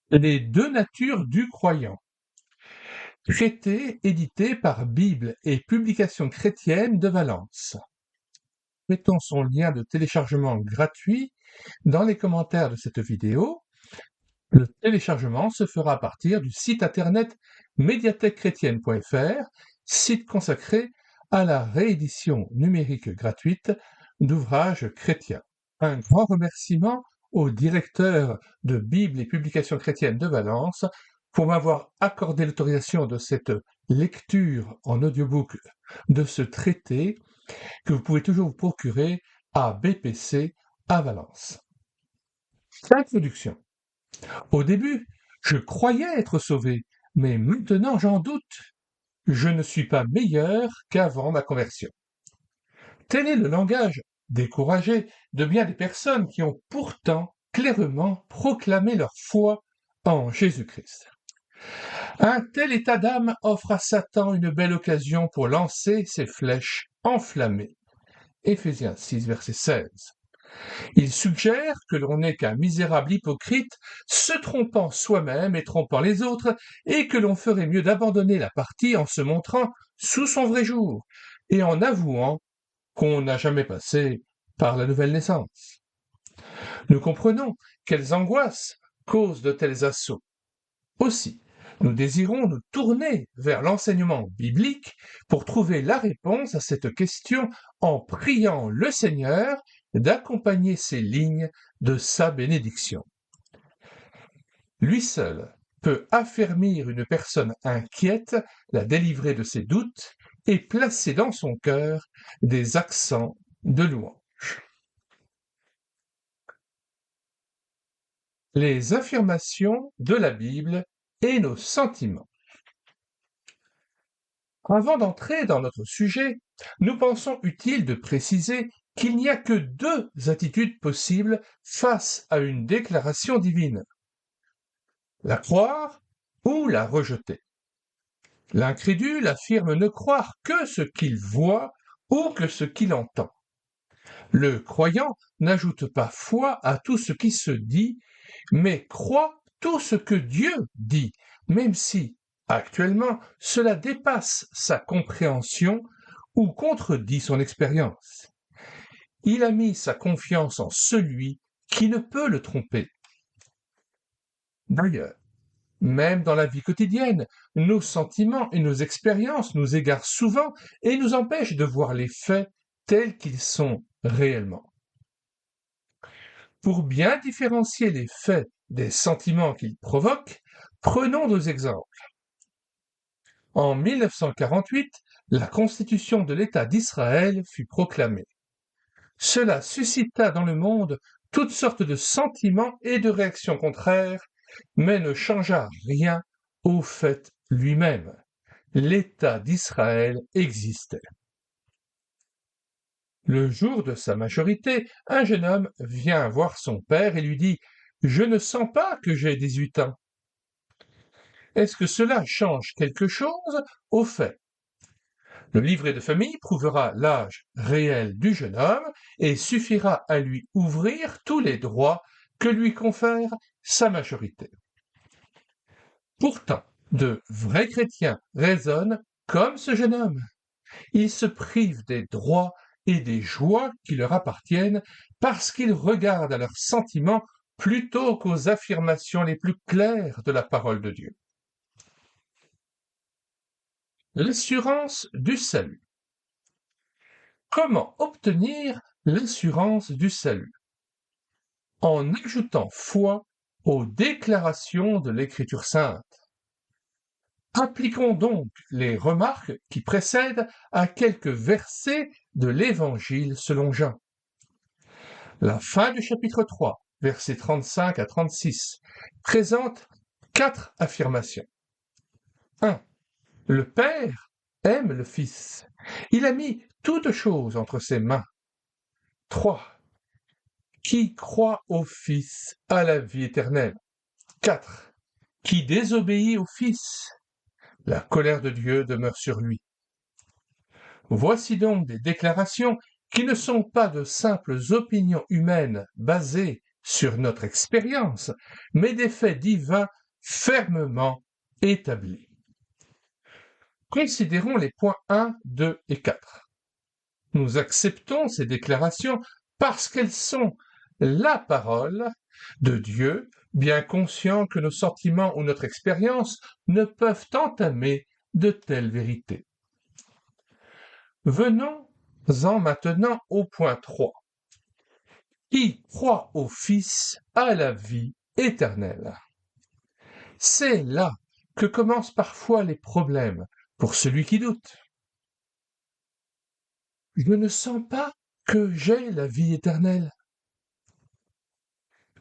Les deux natures du croyant. Traité édité par Bible et Publications chrétiennes de Valence. Mettons son lien de téléchargement gratuit dans les commentaires de cette vidéo. Le téléchargement se fera à partir du site internet médiathèquechrétienne.fr, site consacré à la réédition numérique gratuite d'ouvrages chrétiens. Un grand remerciement au directeur de Bible et Publications chrétiennes de Valence pour m'avoir accordé l'autorisation de cette lecture en audiobook de ce traité que vous pouvez toujours vous procurer à BPC à Valence. Introduction. Au début, je croyais être sauvé, mais maintenant j'en doute. Je ne suis pas meilleur qu'avant ma conversion. Tel est le langage découragé de bien des personnes qui ont pourtant clairement proclamé leur foi en Jésus-Christ. Un tel état d'âme offre à Satan une belle occasion pour lancer ses flèches enflammées. Éphésiens 6, verset 16. Il suggère que l'on n'est qu'un misérable hypocrite, se trompant soi-même et trompant les autres, et que l'on ferait mieux d'abandonner la partie en se montrant sous son vrai jour, et en avouant qu'on n'a jamais passé par la nouvelle naissance. Nous comprenons quelles angoisses causent de tels assauts. Aussi, nous désirons nous tourner vers l'enseignement biblique pour trouver la réponse à cette question en priant le Seigneur d'accompagner ces lignes de sa bénédiction. Lui seul peut affermir une personne inquiète, la délivrer de ses doutes et placer dans son cœur des accents de louange. Les affirmations de la Bible et nos sentiments. Avant d'entrer dans notre sujet, nous pensons utile de préciser qu'il n'y a que deux attitudes possibles face à une déclaration divine: la croire ou la rejeter. L'incrédule affirme ne croire que ce qu'il voit ou que ce qu'il entend. Le croyant n'ajoute pas foi à tout ce qui se dit, mais croit tout ce que Dieu dit, même si, actuellement, cela dépasse sa compréhension ou contredit son expérience. Il a mis sa confiance en celui qui ne peut le tromper. D'ailleurs, même dans la vie quotidienne, nos sentiments et nos expériences nous égarent souvent et nous empêchent de voir les faits tels qu'ils sont réellement. Pour bien différencier les faits des sentiments qu'ils provoquent, prenons deux exemples. En 1948, la Constitution de l'État d'Israël fut proclamée. Cela suscita dans le monde toutes sortes de sentiments et de réactions contraires, mais ne changea rien au fait lui-même. L'État d'Israël existait. Le jour de sa majorité, un jeune homme vient voir son père et lui dit « Je ne sens pas que j'ai 18 ans ». Est-ce que cela change quelque chose au fait? Le livret de famille prouvera l'âge réel du jeune homme et suffira à lui ouvrir tous les droits que lui confère sa majorité. Pourtant, de vrais chrétiens raisonnent comme ce jeune homme. Ils se privent des droits et des joies qui leur appartiennent parce qu'ils regardent à leurs sentiments plutôt qu'aux affirmations les plus claires de la parole de Dieu. L'assurance du salut. Comment obtenir l'assurance du salut? En ajoutant foi aux déclarations de l'Écriture sainte. Appliquons donc les remarques qui précèdent à quelques versets de l'Évangile selon Jean. La fin du chapitre 3, versets 35 à 36, présente 4 affirmations. 1. Le Père aime le Fils. Il a mis toutes choses entre ses mains. 3. Qui croit au Fils a la vie éternelle. 4. Qui désobéit au Fils, la colère de Dieu demeure sur lui. Voici donc des déclarations qui ne sont pas de simples opinions humaines basées sur notre expérience, mais des faits divins fermement établis. Considérons les points 1, 2 et 4. Nous acceptons ces déclarations parce qu'elles sont la parole de Dieu, bien conscients que nos sentiments ou notre expérience ne peuvent entamer de telles vérités. Venons-en maintenant au point 3. Qui croit au Fils a la vie éternelle. C'est là que commencent parfois les problèmes pour celui qui doute. Je ne sens pas que j'ai la vie éternelle.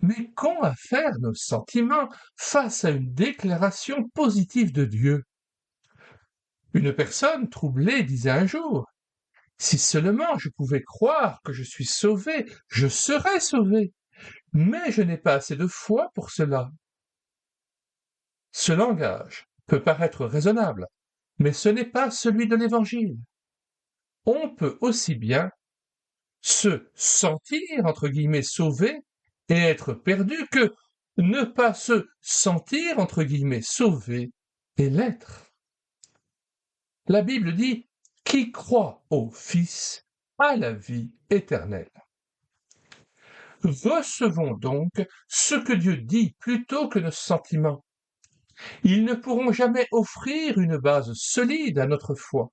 Mais qu'ont à faire nos sentiments face à une déclaration positive de Dieu? Une personne troublée disait un jour, « Si seulement je pouvais croire que je suis sauvé, je serais sauvé, mais je n'ai pas assez de foi pour cela. » Ce langage peut paraître raisonnable, mais ce n'est pas celui de l'Évangile. On peut aussi bien se sentir, entre guillemets, sauvé et être perdu que ne pas se sentir, entre guillemets, sauvé et l'être. La Bible dit « Qui croit au Fils a la vie éternelle ». Recevons donc ce que Dieu dit plutôt que nos sentiments. Ils ne pourront jamais offrir une base solide à notre foi.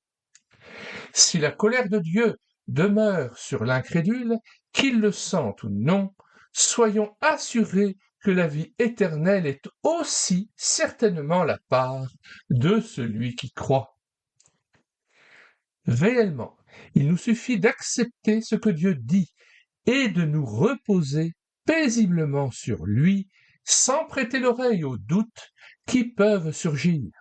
Si la colère de Dieu demeure sur l'incrédule, qu'il le sente ou non, soyons assurés que la vie éternelle est aussi certainement la part de celui qui croit. Réellement, il nous suffit d'accepter ce que Dieu dit et de nous reposer paisiblement sur lui, sans prêter l'oreille aux doutes qui peuvent surgir.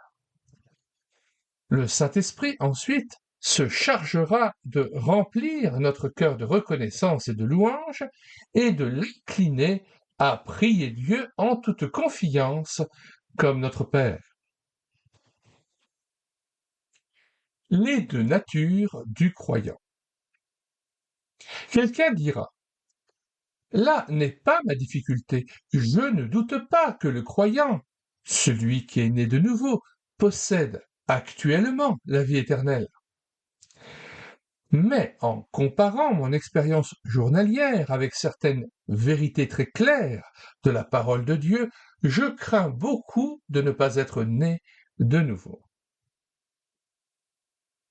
Le Saint-Esprit, ensuite, se chargera de remplir notre cœur de reconnaissance et de louange et de l'incliner à prier Dieu en toute confiance comme notre Père. Les deux natures du croyant. Quelqu'un dira, là n'est pas ma difficulté, je ne doute pas que le croyant, celui qui est né de nouveau, possède actuellement la vie éternelle. Mais en comparant mon expérience journalière avec certaines vérités très claires de la parole de Dieu, je crains beaucoup de ne pas être né de nouveau.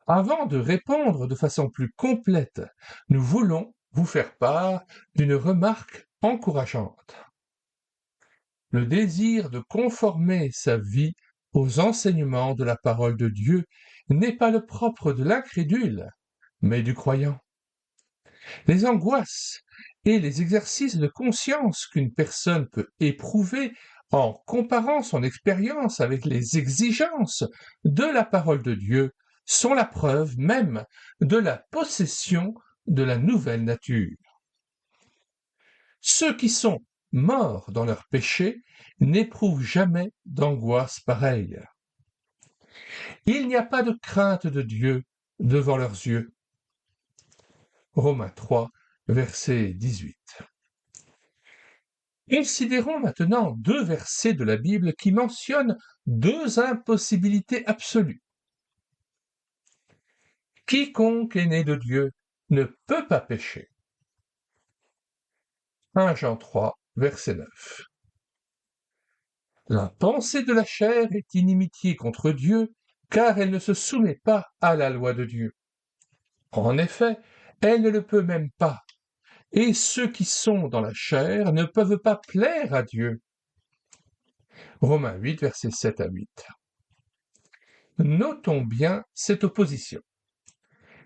Avant de répondre de façon plus complète, nous voulons vous faire part d'une remarque encourageante. Le désir de conformer sa vie aux enseignements de la parole de Dieu n'est pas le propre de l'incrédule, mais du croyant. Les angoisses et les exercices de conscience qu'une personne peut éprouver en comparant son expérience avec les exigences de la parole de Dieu sont la preuve même de la possession de la nouvelle nature. Ceux qui sont morts dans leurs péchés n'éprouvent jamais d'angoisse pareille. Il n'y a pas de crainte de Dieu devant leurs yeux. Romains 3, verset 18. Considérons maintenant deux versets de la Bible qui mentionnent deux impossibilités absolues. Quiconque est né de Dieu ne peut pas pécher. 1 Jean 3, verset 9. La pensée de la chair est inimitié contre Dieu, car elle ne se soumet pas à la loi de Dieu. En effet, elle ne le peut même pas, et ceux qui sont dans la chair ne peuvent pas plaire à Dieu. Romains 8, versets 7 à 8. Notons bien cette opposition.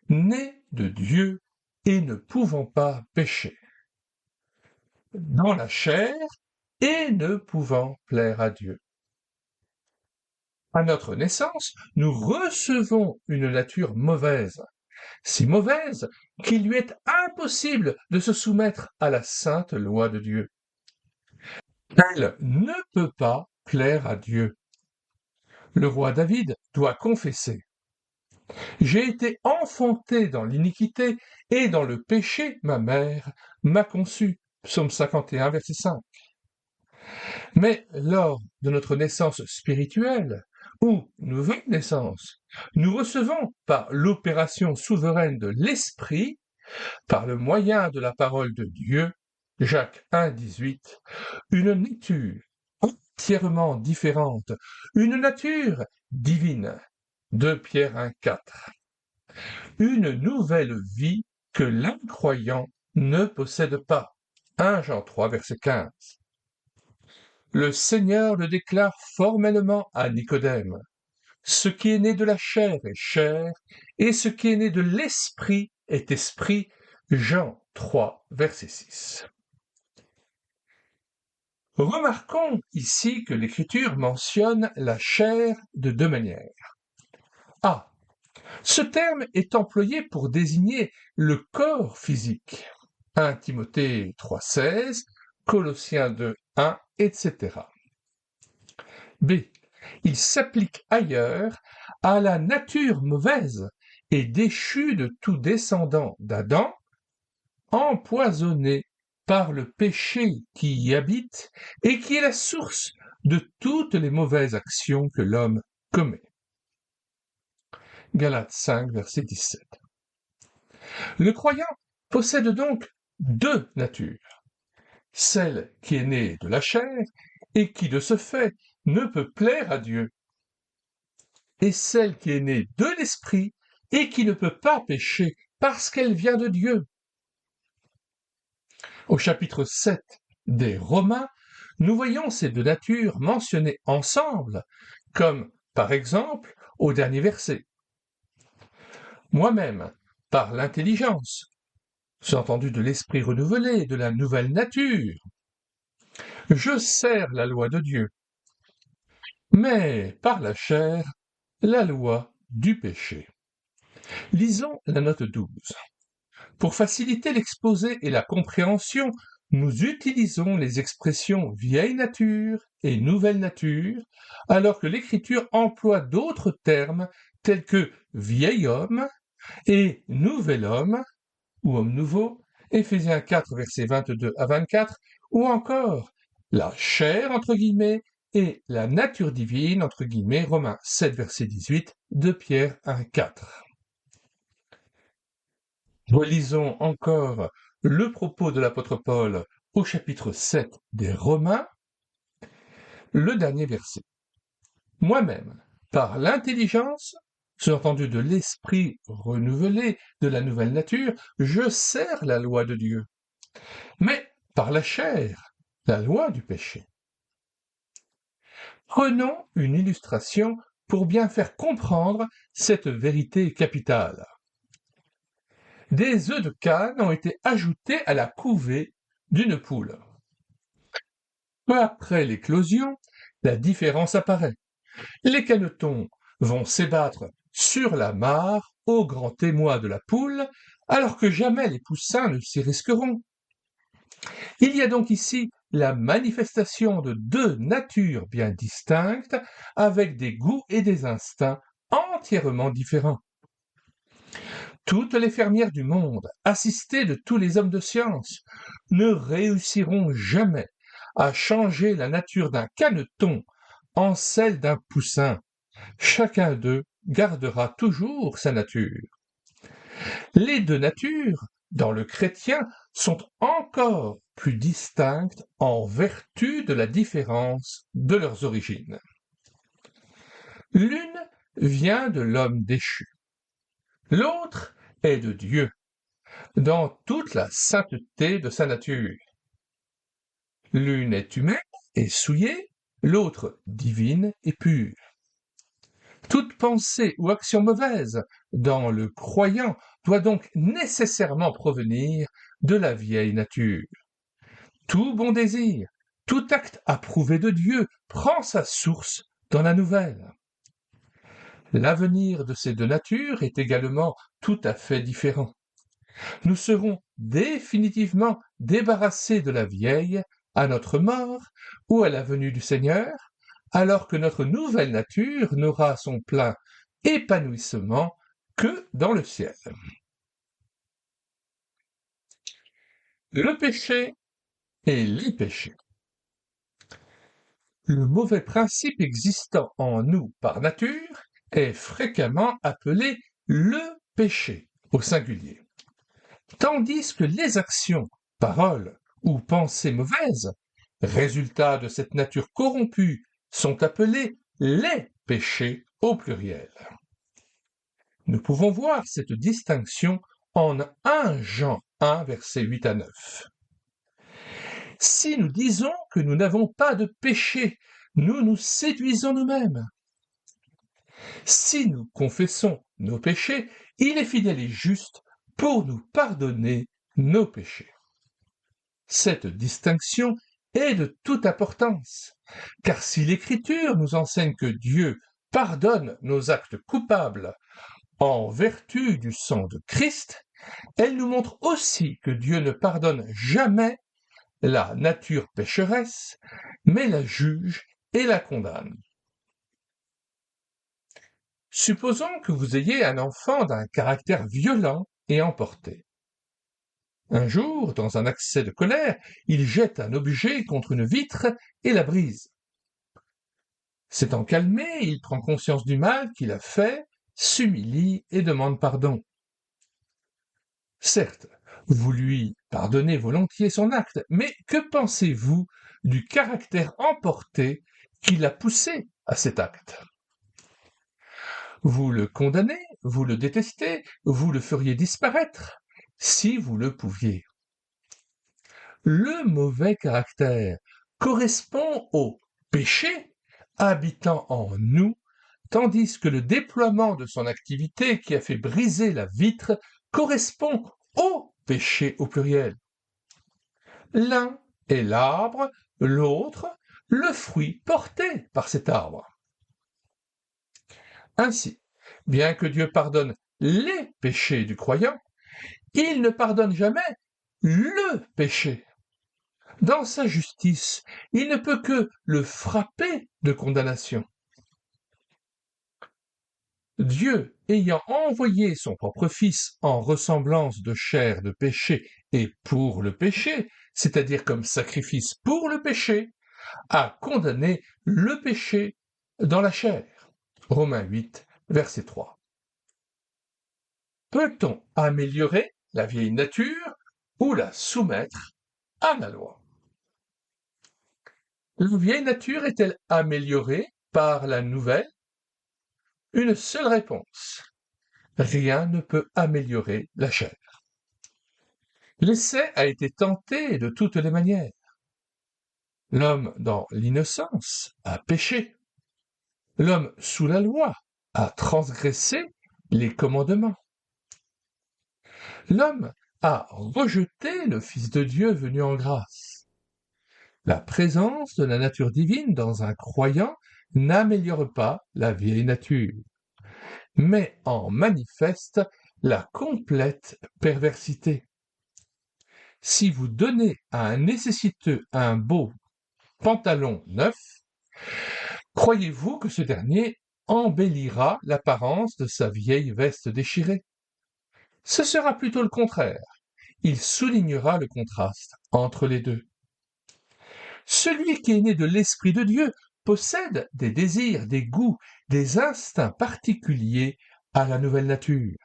Né de Dieu et ne pouvant pas pécher. Dans la chair et ne pouvant plaire à Dieu. À notre naissance, nous recevons une nature mauvaise, si mauvaise qu'il lui est impossible de se soumettre à la sainte loi de Dieu. Elle ne peut pas plaire à Dieu. Le roi David doit confesser « J'ai été enfanté dans l'iniquité et dans le péché, ma mère m'a conçu. Psaume 51, verset 5. Mais lors de notre naissance spirituelle, ou nouvelle naissance, nous recevons par l'opération souveraine de l'Esprit, par le moyen de la parole de Dieu, Jacques 1, 18, une nature entièrement différente, une nature divine, 2 Pierre 1, 4. Une nouvelle vie que l'incroyant ne possède pas, 1 Jean 3, verset 15. Le Seigneur le déclare formellement à Nicodème. Ce qui est né de la chair est chair, et ce qui est né de l'esprit est esprit. Jean 3, verset 6. Remarquons ici que l'Écriture mentionne la chair de deux manières. A. Ce terme est employé pour désigner le corps physique. 1 Timothée 3,16, Colossiens 2,1, etc. B. Il s'applique ailleurs à la nature mauvaise et déchue de tout descendant d'Adam, empoisonné par le péché qui y habite et qui est la source de toutes les mauvaises actions que l'homme commet. Galates 5, verset 17. Le croyant possède donc deux natures, celle qui est née de la chair et qui de ce fait ne peut plaire à Dieu, et celle qui est née de l'esprit et qui ne peut pas pécher parce qu'elle vient de Dieu. Au chapitre 7 des Romains, nous voyons ces deux natures mentionnées ensemble, comme par exemple au dernier verset. Moi-même, par l'intelligence, sous-entendu de l'esprit renouvelé, de la nouvelle nature, je sers la loi de Dieu, mais par la chair, la loi du péché. Lisons la note 12. Pour faciliter l'exposé et la compréhension, nous utilisons les expressions vieille nature et nouvelle nature, alors que l'Écriture emploie d'autres termes tels que vieil homme et nouvel homme, ou homme nouveau, Éphésiens 4, versets 22 à 24, ou encore la chair, entre guillemets, et la nature divine, entre guillemets, Romains 7, verset 18, 2 Pierre 1, 4. Relisons encore le propos de l'apôtre Paul au chapitre 7 des Romains, le dernier verset. Moi-même, par l'intelligence, sous-entendu de l'esprit renouvelé de la nouvelle nature, je sers la loi de Dieu, mais par la chair, la loi du péché. Prenons une illustration pour bien faire comprendre cette vérité capitale. Des œufs de canne ont été ajoutés à la couvée d'une poule. Peu après l'éclosion, la différence apparaît. Les canetons vont s'ébattre sur la mare au grand émoi de la poule, alors que jamais les poussins ne s'y risqueront. Il y a donc ici la manifestation de deux natures bien distinctes, avec des goûts et des instincts entièrement différents. Toutes les fermières du monde, assistées de tous les hommes de science, ne réussiront jamais à changer la nature d'un caneton en celle d'un poussin. Chacun d'eux gardera toujours sa nature. Les deux natures, dans le chrétien, sont encore plus distinctes en vertu de la différence de leurs origines. L'une vient de l'homme déchu, l'autre est de Dieu, dans toute la sainteté de sa nature. L'une est humaine et souillée, l'autre divine et pure. Toute pensée ou action mauvaise dans le croyant doit donc nécessairement provenir de la vieille nature. Tout bon désir, tout acte approuvé de Dieu prend sa source dans la nouvelle. L'avenir de ces deux natures est également tout à fait différent. Nous serons définitivement débarrassés de la vieille à notre mort ou à la venue du Seigneur, alors que notre nouvelle nature n'aura son plein épanouissement que dans le ciel. Le péché et les péchés. Le mauvais principe existant en nous par nature est fréquemment appelé le péché au singulier, tandis que les actions, paroles ou pensées mauvaises, résultats de cette nature corrompue, sont appelées les péchés au pluriel. Nous pouvons voir cette distinction en 1 Jean 1, versets 8 à 9. Si nous disons que nous n'avons pas de péché, nous nous séduisons nous-mêmes. Si nous confessons nos péchés, il est fidèle et juste pour nous pardonner nos péchés. Cette distinction est de toute importance, car si l'Écriture nous enseigne que Dieu pardonne nos actes coupables en vertu du sang de Christ, elle nous montre aussi que Dieu ne pardonne jamais la nature pécheresse, mais la juge et la condamne. Supposons que vous ayez un enfant d'un caractère violent et emporté. Un jour, dans un accès de colère, il jette un objet contre une vitre et la brise. S'étant calmé, il prend conscience du mal qu'il a fait, s'humilie et demande pardon. Certes, vous lui pardonnez volontiers son acte, mais que pensez-vous du caractère emporté qui l'a poussé à cet acte? Vous le condamnez, vous le détestez, vous le feriez disparaître, si vous le pouviez. Le mauvais caractère correspond au péché habitant en nous, tandis que le déploiement de son activité qui a fait briser la vitre correspond au péché au pluriel. L'un est l'arbre, l'autre le fruit porté par cet arbre. Ainsi, bien que Dieu pardonne les péchés du croyant, il ne pardonne jamais le péché. Dans sa justice, il ne peut que le frapper de condamnation. Dieu, ayant envoyé son propre Fils en ressemblance de chair de péché et pour le péché, c'est-à-dire comme sacrifice pour le péché, a condamné le péché dans la chair. Romains 8, verset 3. Peut-on améliorer la vieille nature ou la soumettre à la loi? La vieille nature est-elle améliorée par la nouvelle? Une seule réponse. Rien ne peut améliorer la chair. L'essai a été tenté de toutes les manières. L'homme dans l'innocence a péché. L'homme sous la loi a transgressé les commandements. L'homme a rejeté le Fils de Dieu venu en grâce. La présence de la nature divine dans un croyant n'améliore pas la vieille nature, mais en manifeste la complète perversité. Si vous donnez à un nécessiteux un beau pantalon neuf, croyez-vous que ce dernier embellira l'apparence de sa vieille veste déchirée? Ce sera plutôt le contraire. Il soulignera le contraste entre les deux. Celui qui est né de l'Esprit de Dieu possède des désirs, des goûts, des instincts particuliers à la nouvelle nature.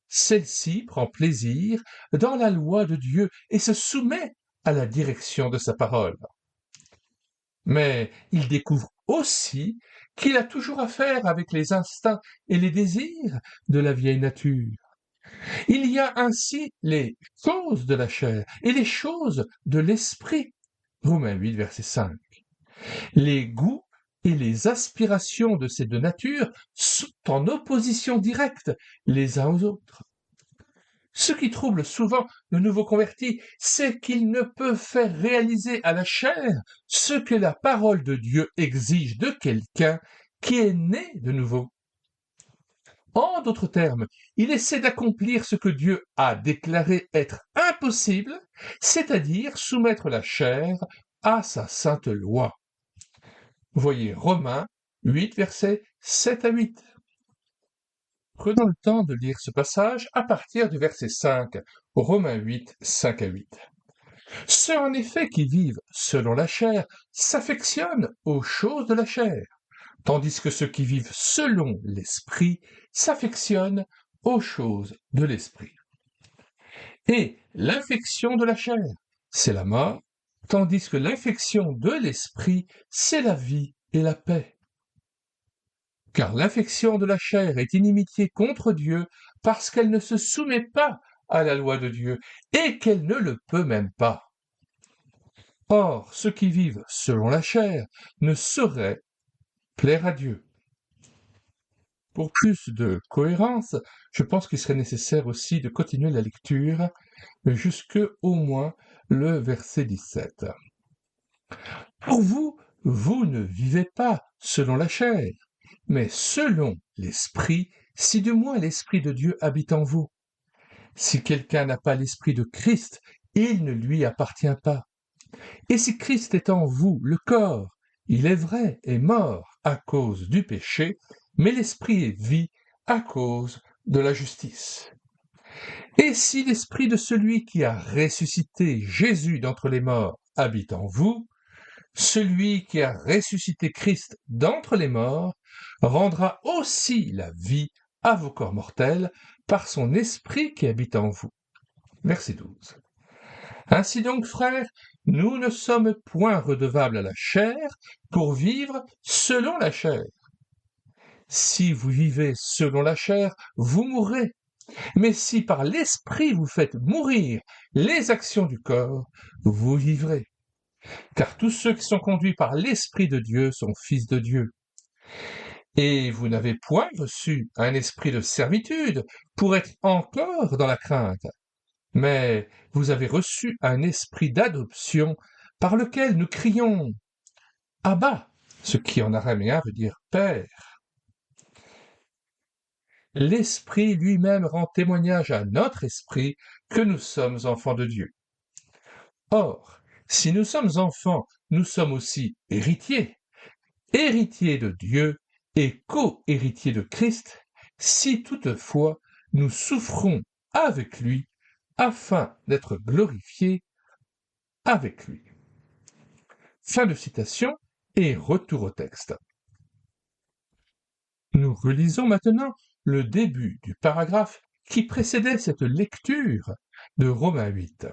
Celle-ci prend plaisir dans la loi de Dieu et se soumet à la direction de sa parole. Mais il découvre aussi qu'il a toujours affaire avec les instincts et les désirs de la vieille nature. Il y a ainsi les choses de la chair et les choses de l'esprit. Romains 8, verset 5. Les goûts et les aspirations de ces deux natures sont en opposition directe les uns aux autres. Ce qui trouble souvent le nouveau converti, c'est qu'il ne peut faire réaliser à la chair ce que la parole de Dieu exige de quelqu'un qui est né de nouveau. En d'autres termes, il essaie d'accomplir ce que Dieu a déclaré être impossible, c'est-à-dire soumettre la chair à sa sainte loi. Voyez Romains 8, versets 7 à 8. Prenons le temps de lire ce passage à partir du verset 5, Romains 8, 5 à 8. Ceux en effet qui vivent selon la chair s'affectionnent aux choses de la chair, tandis que ceux qui vivent selon l'esprit s'affectionnent aux choses de l'esprit. Et l'infection de la chair, c'est la mort, tandis que l'infection de l'esprit, c'est la vie et la paix. Car l'infection de la chair est inimitié contre Dieu parce qu'elle ne se soumet pas à la loi de Dieu et qu'elle ne le peut même pas. Or, ceux qui vivent selon la chair ne sauraient plaire à Dieu. Pour plus de cohérence, je pense qu'il serait nécessaire aussi de continuer la lecture jusque au moins le verset 17. Pour vous, vous ne vivez pas selon la chair, mais selon l'Esprit, si du moins l'Esprit de Dieu habite en vous. Si quelqu'un n'a pas l'Esprit de Christ, il ne lui appartient pas. Et si Christ est en vous, le corps, il est vrai, est mort à cause du péché, mais l'Esprit est vie à cause de la justice. Et si l'Esprit de celui qui a ressuscité Jésus d'entre les morts habite en vous, celui qui a ressuscité Christ d'entre les morts rendra aussi la vie à vos corps mortels par son Esprit qui habite en vous. Verset 12. Ainsi donc, frères, nous ne sommes point redevables à la chair pour vivre selon la chair. Si vous vivez selon la chair, vous mourrez. Mais si par l'Esprit vous faites mourir les actions du corps, vous vivrez. Car tous ceux qui sont conduits par l'Esprit de Dieu sont fils de Dieu. Et vous n'avez point reçu un esprit de servitude pour être encore dans la crainte, mais vous avez reçu un esprit d'adoption par lequel nous crions « Abba », ce qui en araméen veut dire « Père ». L'Esprit lui-même rend témoignage à notre esprit que nous sommes enfants de Dieu. Or, si nous sommes enfants, nous sommes aussi héritiers, héritiers de Dieu et co-héritiers de Christ, si toutefois nous souffrons avec lui, afin d'être glorifiés avec lui. Fin de citation et retour au texte. Nous relisons maintenant le début du paragraphe qui précédait cette lecture de Romains 8.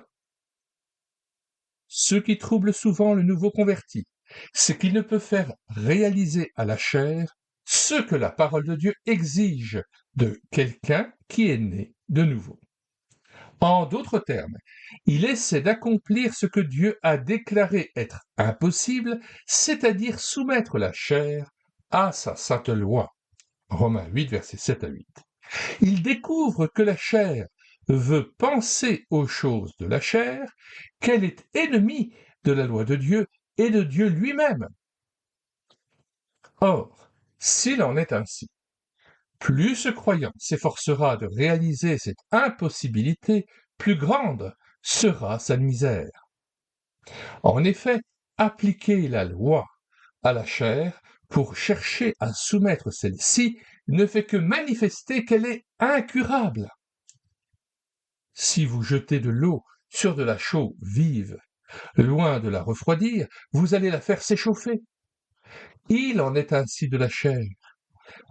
Ce qui trouble souvent le nouveau converti, c'est qu'il ne peut faire réaliser à la chair ce que la parole de Dieu exige de quelqu'un qui est né de nouveau. En d'autres termes, il essaie d'accomplir ce que Dieu a déclaré être impossible, c'est-à-dire soumettre la chair à sa sainte loi. Romains 8, versets 7 à 8. Il découvre que la chair veut penser aux choses de la chair, qu'elle est ennemie de la loi de Dieu et de Dieu lui-même. Or, s'il en est ainsi, plus ce croyant s'efforcera de réaliser cette impossibilité, plus grande sera sa misère. En effet, appliquer la loi à la chair pour chercher à soumettre celle-ci ne fait que manifester qu'elle est incurable. Si vous jetez de l'eau sur de la chaux vive, loin de la refroidir, vous allez la faire s'échauffer. Il en est ainsi de la chair.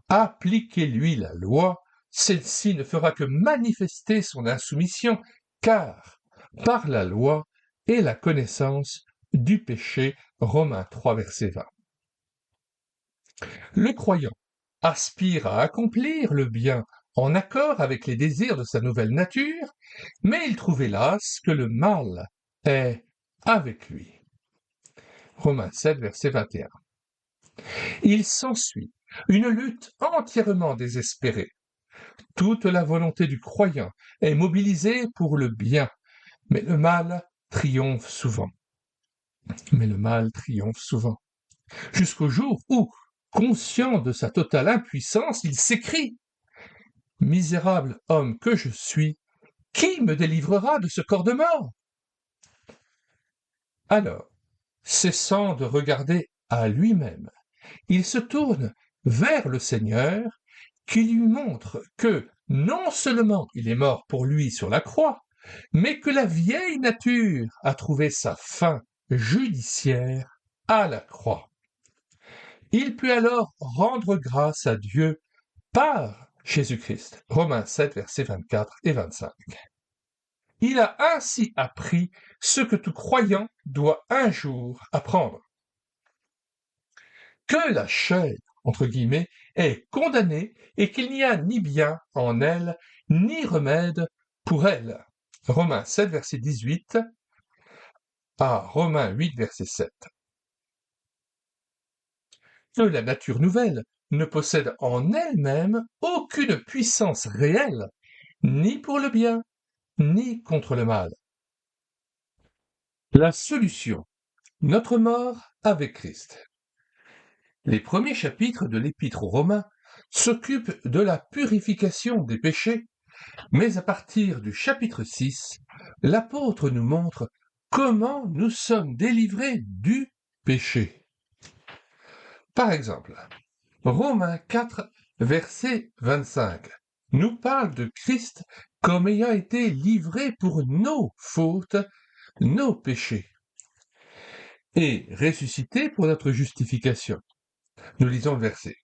Appliquez-lui la loi, celle-ci ne fera que manifester son insoumission, car par la loi est la connaissance du péché. Romains 3, verset 20. Le croyant aspire à accomplir le bien en accord avec les désirs de sa nouvelle nature, mais il trouve hélas que le mal est avec lui. Romains 7, verset 21. Il s'ensuit une lutte entièrement désespérée. Toute la volonté du croyant est mobilisée pour le bien, mais le mal triomphe souvent. Jusqu'au jour où, conscient de sa totale impuissance, il s'écrie « Misérable homme que je suis, qui me délivrera de ce corps de mort ?» Alors, cessant de regarder à lui-même, il se tourne vers le Seigneur qui lui montre que non seulement il est mort pour lui sur la croix, mais que la vieille nature a trouvé sa fin judiciaire à la croix. Il peut alors rendre grâce à Dieu par Jésus-Christ. Romains 7, versets 24 et 25. Il a ainsi appris ce que tout croyant doit un jour apprendre. Que la chair, entre guillemets, est condamnée et qu'il n'y a ni bien en elle, ni remède pour elle. Romains 7, verset 18 à Romains 8, verset 7. Que la nature nouvelle ne possède en elle-même aucune puissance réelle, ni pour le bien, ni contre le mal. La solution, notre mort avec Christ. Les premiers chapitres de l'Épître aux Romains s'occupent de la purification des péchés, mais à partir du chapitre 6, l'apôtre nous montre comment nous sommes délivrés du péché. Par exemple, Romains 4, verset 25, nous parle de Christ comme ayant été livré pour nos fautes, nos péchés, et ressuscité pour notre justification. Nous lisons le verset.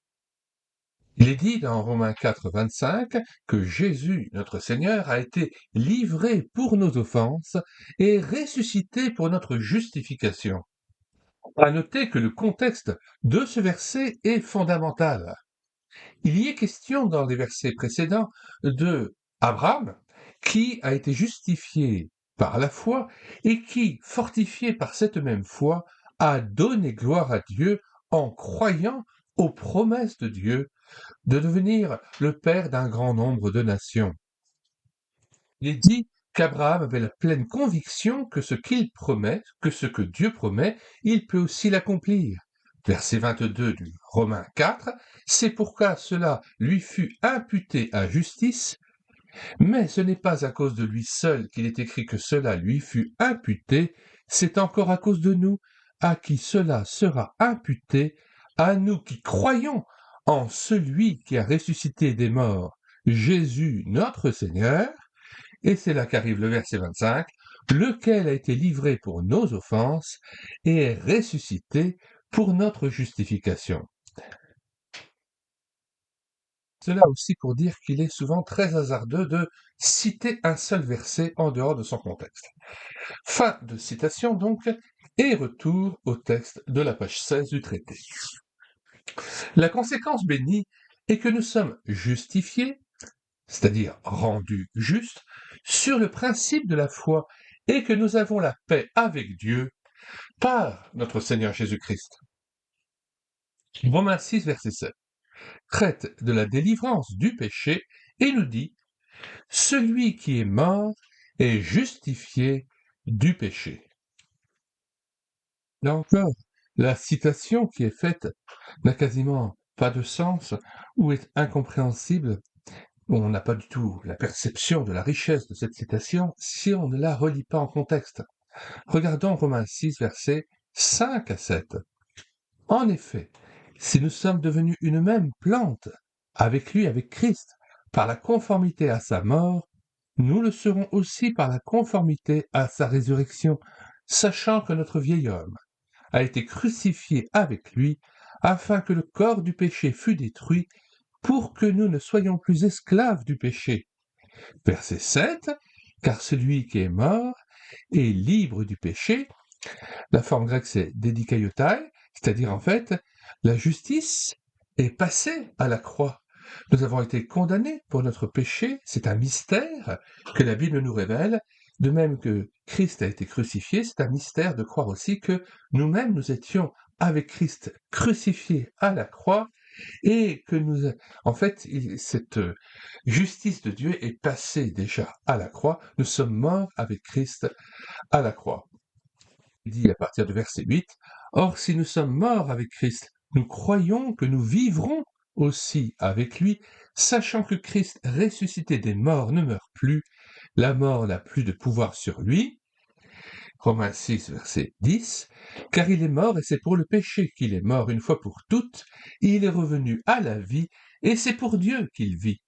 Il est dit dans Romains 4, 25 que Jésus, notre Seigneur, a été livré pour nos offenses et ressuscité pour notre justification. À noter que le contexte de ce verset est fondamental. Il y est question dans les versets précédents de Abraham, qui a été justifié par la foi et qui, fortifié par cette même foi, a donné gloire à Dieu en croyant aux promesses de Dieu de devenir le père d'un grand nombre de nations. Il est dit qu'Abraham avait la pleine conviction que ce qu'il promet, que ce que Dieu promet, il peut aussi l'accomplir. Verset 22 du Romains 4, c'est pourquoi cela lui fut imputé à justice, mais ce n'est pas à cause de lui seul qu'il est écrit que cela lui fut imputé, c'est encore à cause de nous, à qui cela sera imputé, à nous qui croyons en celui qui a ressuscité des morts, Jésus notre Seigneur, et c'est là qu'arrive le verset 25, lequel a été livré pour nos offenses et est ressuscité pour notre justification. Cela aussi pour dire qu'il est souvent très hasardeux de citer un seul verset en dehors de son contexte. Fin de citation donc, et retour au texte de la page 16 du traité. La conséquence bénie est que nous sommes justifiés, c'est-à-dire rendus justes, sur le principe de la foi et que nous avons la paix avec Dieu par notre Seigneur Jésus-Christ. Romains 6, verset 7 traite de la délivrance du péché et nous dit « Celui qui est mort est justifié du péché ». Là encore, la citation qui est faite n'a quasiment pas de sens ou est incompréhensible. On n'a pas du tout la perception de la richesse de cette citation si on ne la relit pas en contexte. Regardons Romains 6, versets 5 à 7. En effet, si nous sommes devenus une même plante avec lui, avec Christ, par la conformité à sa mort, nous le serons aussi par la conformité à sa résurrection, sachant que notre vieil homme a été crucifié avec lui, afin que le corps du péché fût détruit, pour que nous ne soyons plus esclaves du péché. Verset 7, car celui qui est mort est libre du péché. La forme grecque c'est dédikaiotai, c'est-à-dire en fait, la justice est passée à la croix. Nous avons été condamnés pour notre péché, c'est un mystère que la Bible nous révèle, de même que Christ a été crucifié, c'est un mystère de croire aussi que nous-mêmes nous étions avec Christ crucifiés à la croix et que en fait, cette justice de Dieu est passée déjà à la croix, nous sommes morts avec Christ à la croix. Il dit à partir du verset 8, « Or si nous sommes morts avec Christ, nous croyons que nous vivrons aussi avec lui, sachant que Christ ressuscité des morts ne meurt plus, la mort n'a plus de pouvoir sur lui. » Romains 6, verset 10, « Car il est mort et c'est pour le péché qu'il est mort une fois pour toutes, et il est revenu à la vie et c'est pour Dieu qu'il vit.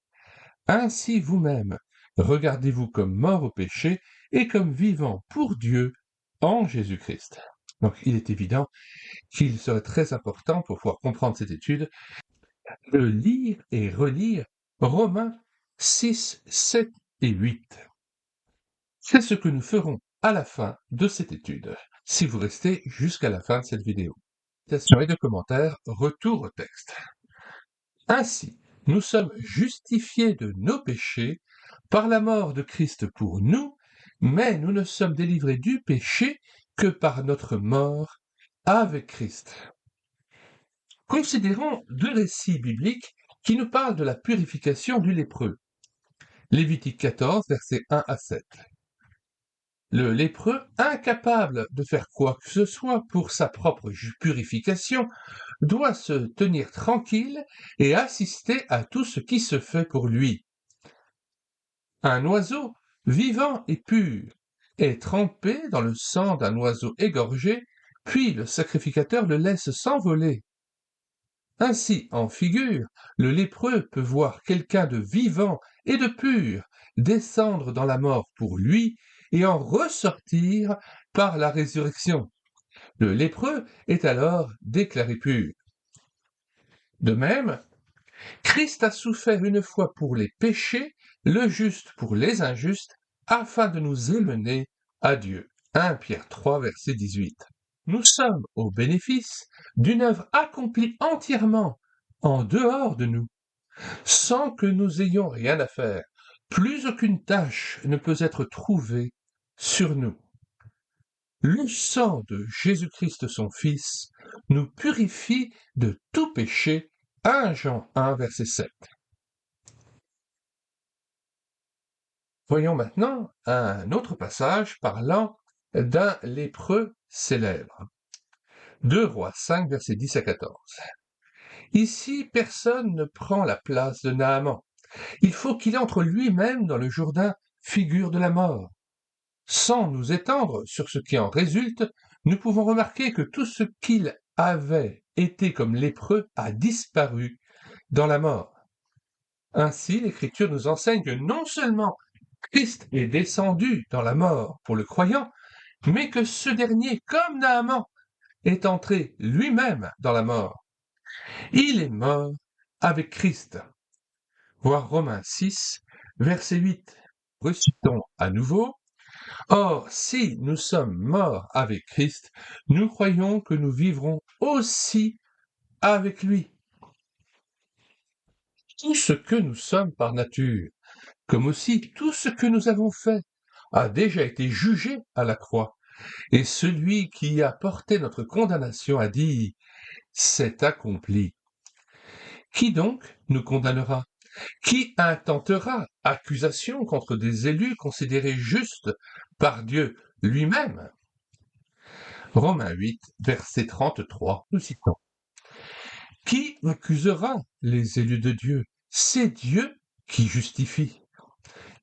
Ainsi vous-même, Regardez-vous comme mort au péché et comme vivant pour Dieu en Jésus-Christ. Donc il est évident qu'il serait très important pour pouvoir comprendre cette étude de lire et relire Romains 6, 7 et 8. C'est ce que nous ferons à la fin de cette étude, si vous restez jusqu'à la fin de cette vidéo. Citations et de commentaires, retour au texte. Ainsi, nous sommes justifiés de nos péchés par la mort de Christ pour nous, mais nous ne sommes délivrés du péché que par notre mort avec Christ. Considérons deux récits bibliques qui nous parlent de la purification du lépreux. Lévitique 14, versets 1 à 7. Le lépreux, incapable de faire quoi que ce soit pour sa propre purification, doit se tenir tranquille et assister à tout ce qui se fait pour lui. Un oiseau, vivant et pur, est trempé dans le sang d'un oiseau égorgé, puis le sacrificateur le laisse s'envoler. Ainsi, en figure, le lépreux peut voir quelqu'un de vivant et de pur descendre dans la mort pour lui et en ressortir par la résurrection. Le lépreux est alors déclaré pur. De même, Christ a souffert une fois pour les péchés, le juste pour les injustes, afin de nous émener à Dieu. 1 Pierre 3, verset 18. Nous sommes au bénéfice d'une œuvre accomplie entièrement en dehors de nous, sans que nous ayons rien à faire. Plus aucune tâche ne peut être trouvée sur nous. Le sang de Jésus-Christ son Fils nous purifie de tout péché. 1 Jean 1, verset 7. Voyons maintenant un autre passage parlant d'un lépreux célèbre. 2 Rois 5, versets 10 à 14. Ici, personne ne prend la place de Naaman. Il faut qu'il entre lui-même dans le Jourdain, figure de la mort. Sans nous étendre sur ce qui en résulte, nous pouvons remarquer que tout ce qu'il avait été comme lépreux a disparu dans la mort. Ainsi, l'Écriture nous enseigne que non seulement Christ est descendu dans la mort pour le croyant, mais que ce dernier, comme Naaman, est entré lui-même dans la mort. Il est mort avec Christ. Voir Romains 6, verset 8. Recitons à nouveau. Or, si nous sommes morts avec Christ, nous croyons que nous vivrons aussi avec lui. Tout ce que nous sommes par nature, comme aussi tout ce que nous avons fait, a déjà été jugé à la croix. Et celui qui a porté notre condamnation a dit « C'est accompli ». Qui donc nous condamnera? Qui intentera accusation contre des élus considérés justes par Dieu lui-même? Romains 8, verset 33, nous citons. Qui accusera les élus de Dieu? C'est Dieu qui justifie.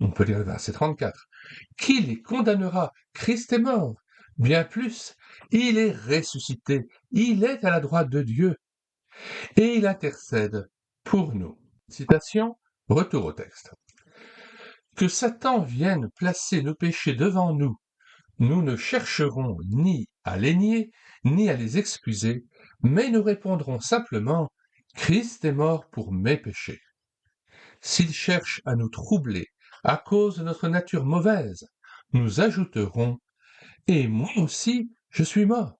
On peut lire le verset 34. Qui les condamnera? Christ est mort. Bien plus, il est ressuscité. Il est à la droite de Dieu. Et il intercède pour nous. Citation, retour au texte. Que Satan vienne placer nos péchés devant nous, nous ne chercherons ni à les nier, ni à les excuser, mais nous répondrons simplement « Christ est mort pour mes péchés ». S'il cherche à nous troubler à cause de notre nature mauvaise, nous ajouterons « Et moi aussi, je suis mort ».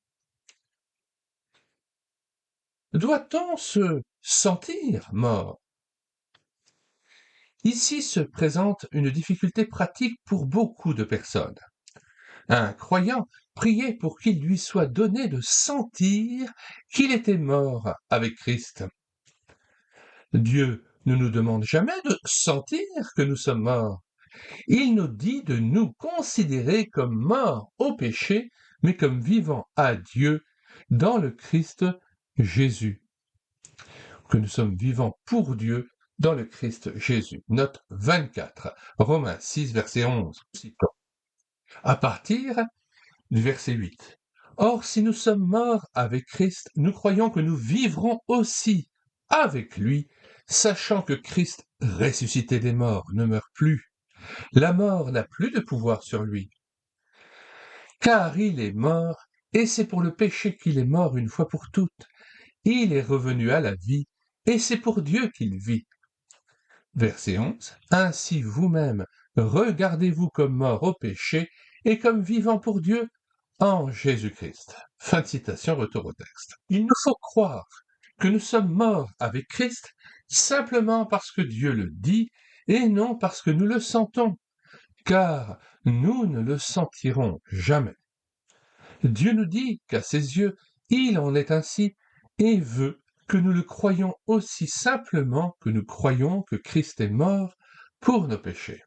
Doit-on se sentir mort? Ici se présente une difficulté pratique pour beaucoup de personnes. Un croyant priait pour qu'il lui soit donné de sentir qu'il était mort avec Christ. Dieu ne nous demande jamais de sentir que nous sommes morts. Il nous dit de nous considérer comme morts au péché, mais comme vivants à Dieu dans le Christ Jésus. Que nous sommes vivants pour Dieu dans le Christ Jésus. Note 24, Romains 6, verset 11. Citons. À partir du verset 8. Or, si nous sommes morts avec Christ, nous croyons que nous vivrons aussi avec lui, sachant que Christ, ressuscité des morts, ne meurt plus. La mort n'a plus de pouvoir sur lui, car il est mort, et c'est pour le péché qu'il est mort une fois pour toutes. Il est revenu à la vie, et c'est pour Dieu qu'il vit. Verset 11. Ainsi vous-même, regardez-vous comme mort au péché et comme vivant pour Dieu en Jésus-Christ. Fin de citation, retour au texte. Il nous faut croire que nous sommes morts avec Christ simplement parce que Dieu le dit et non parce que nous le sentons, car nous ne le sentirons jamais. Dieu nous dit qu'à ses yeux, il en est ainsi et veut que nous le croyions aussi simplement que nous croyons que Christ est mort pour nos péchés.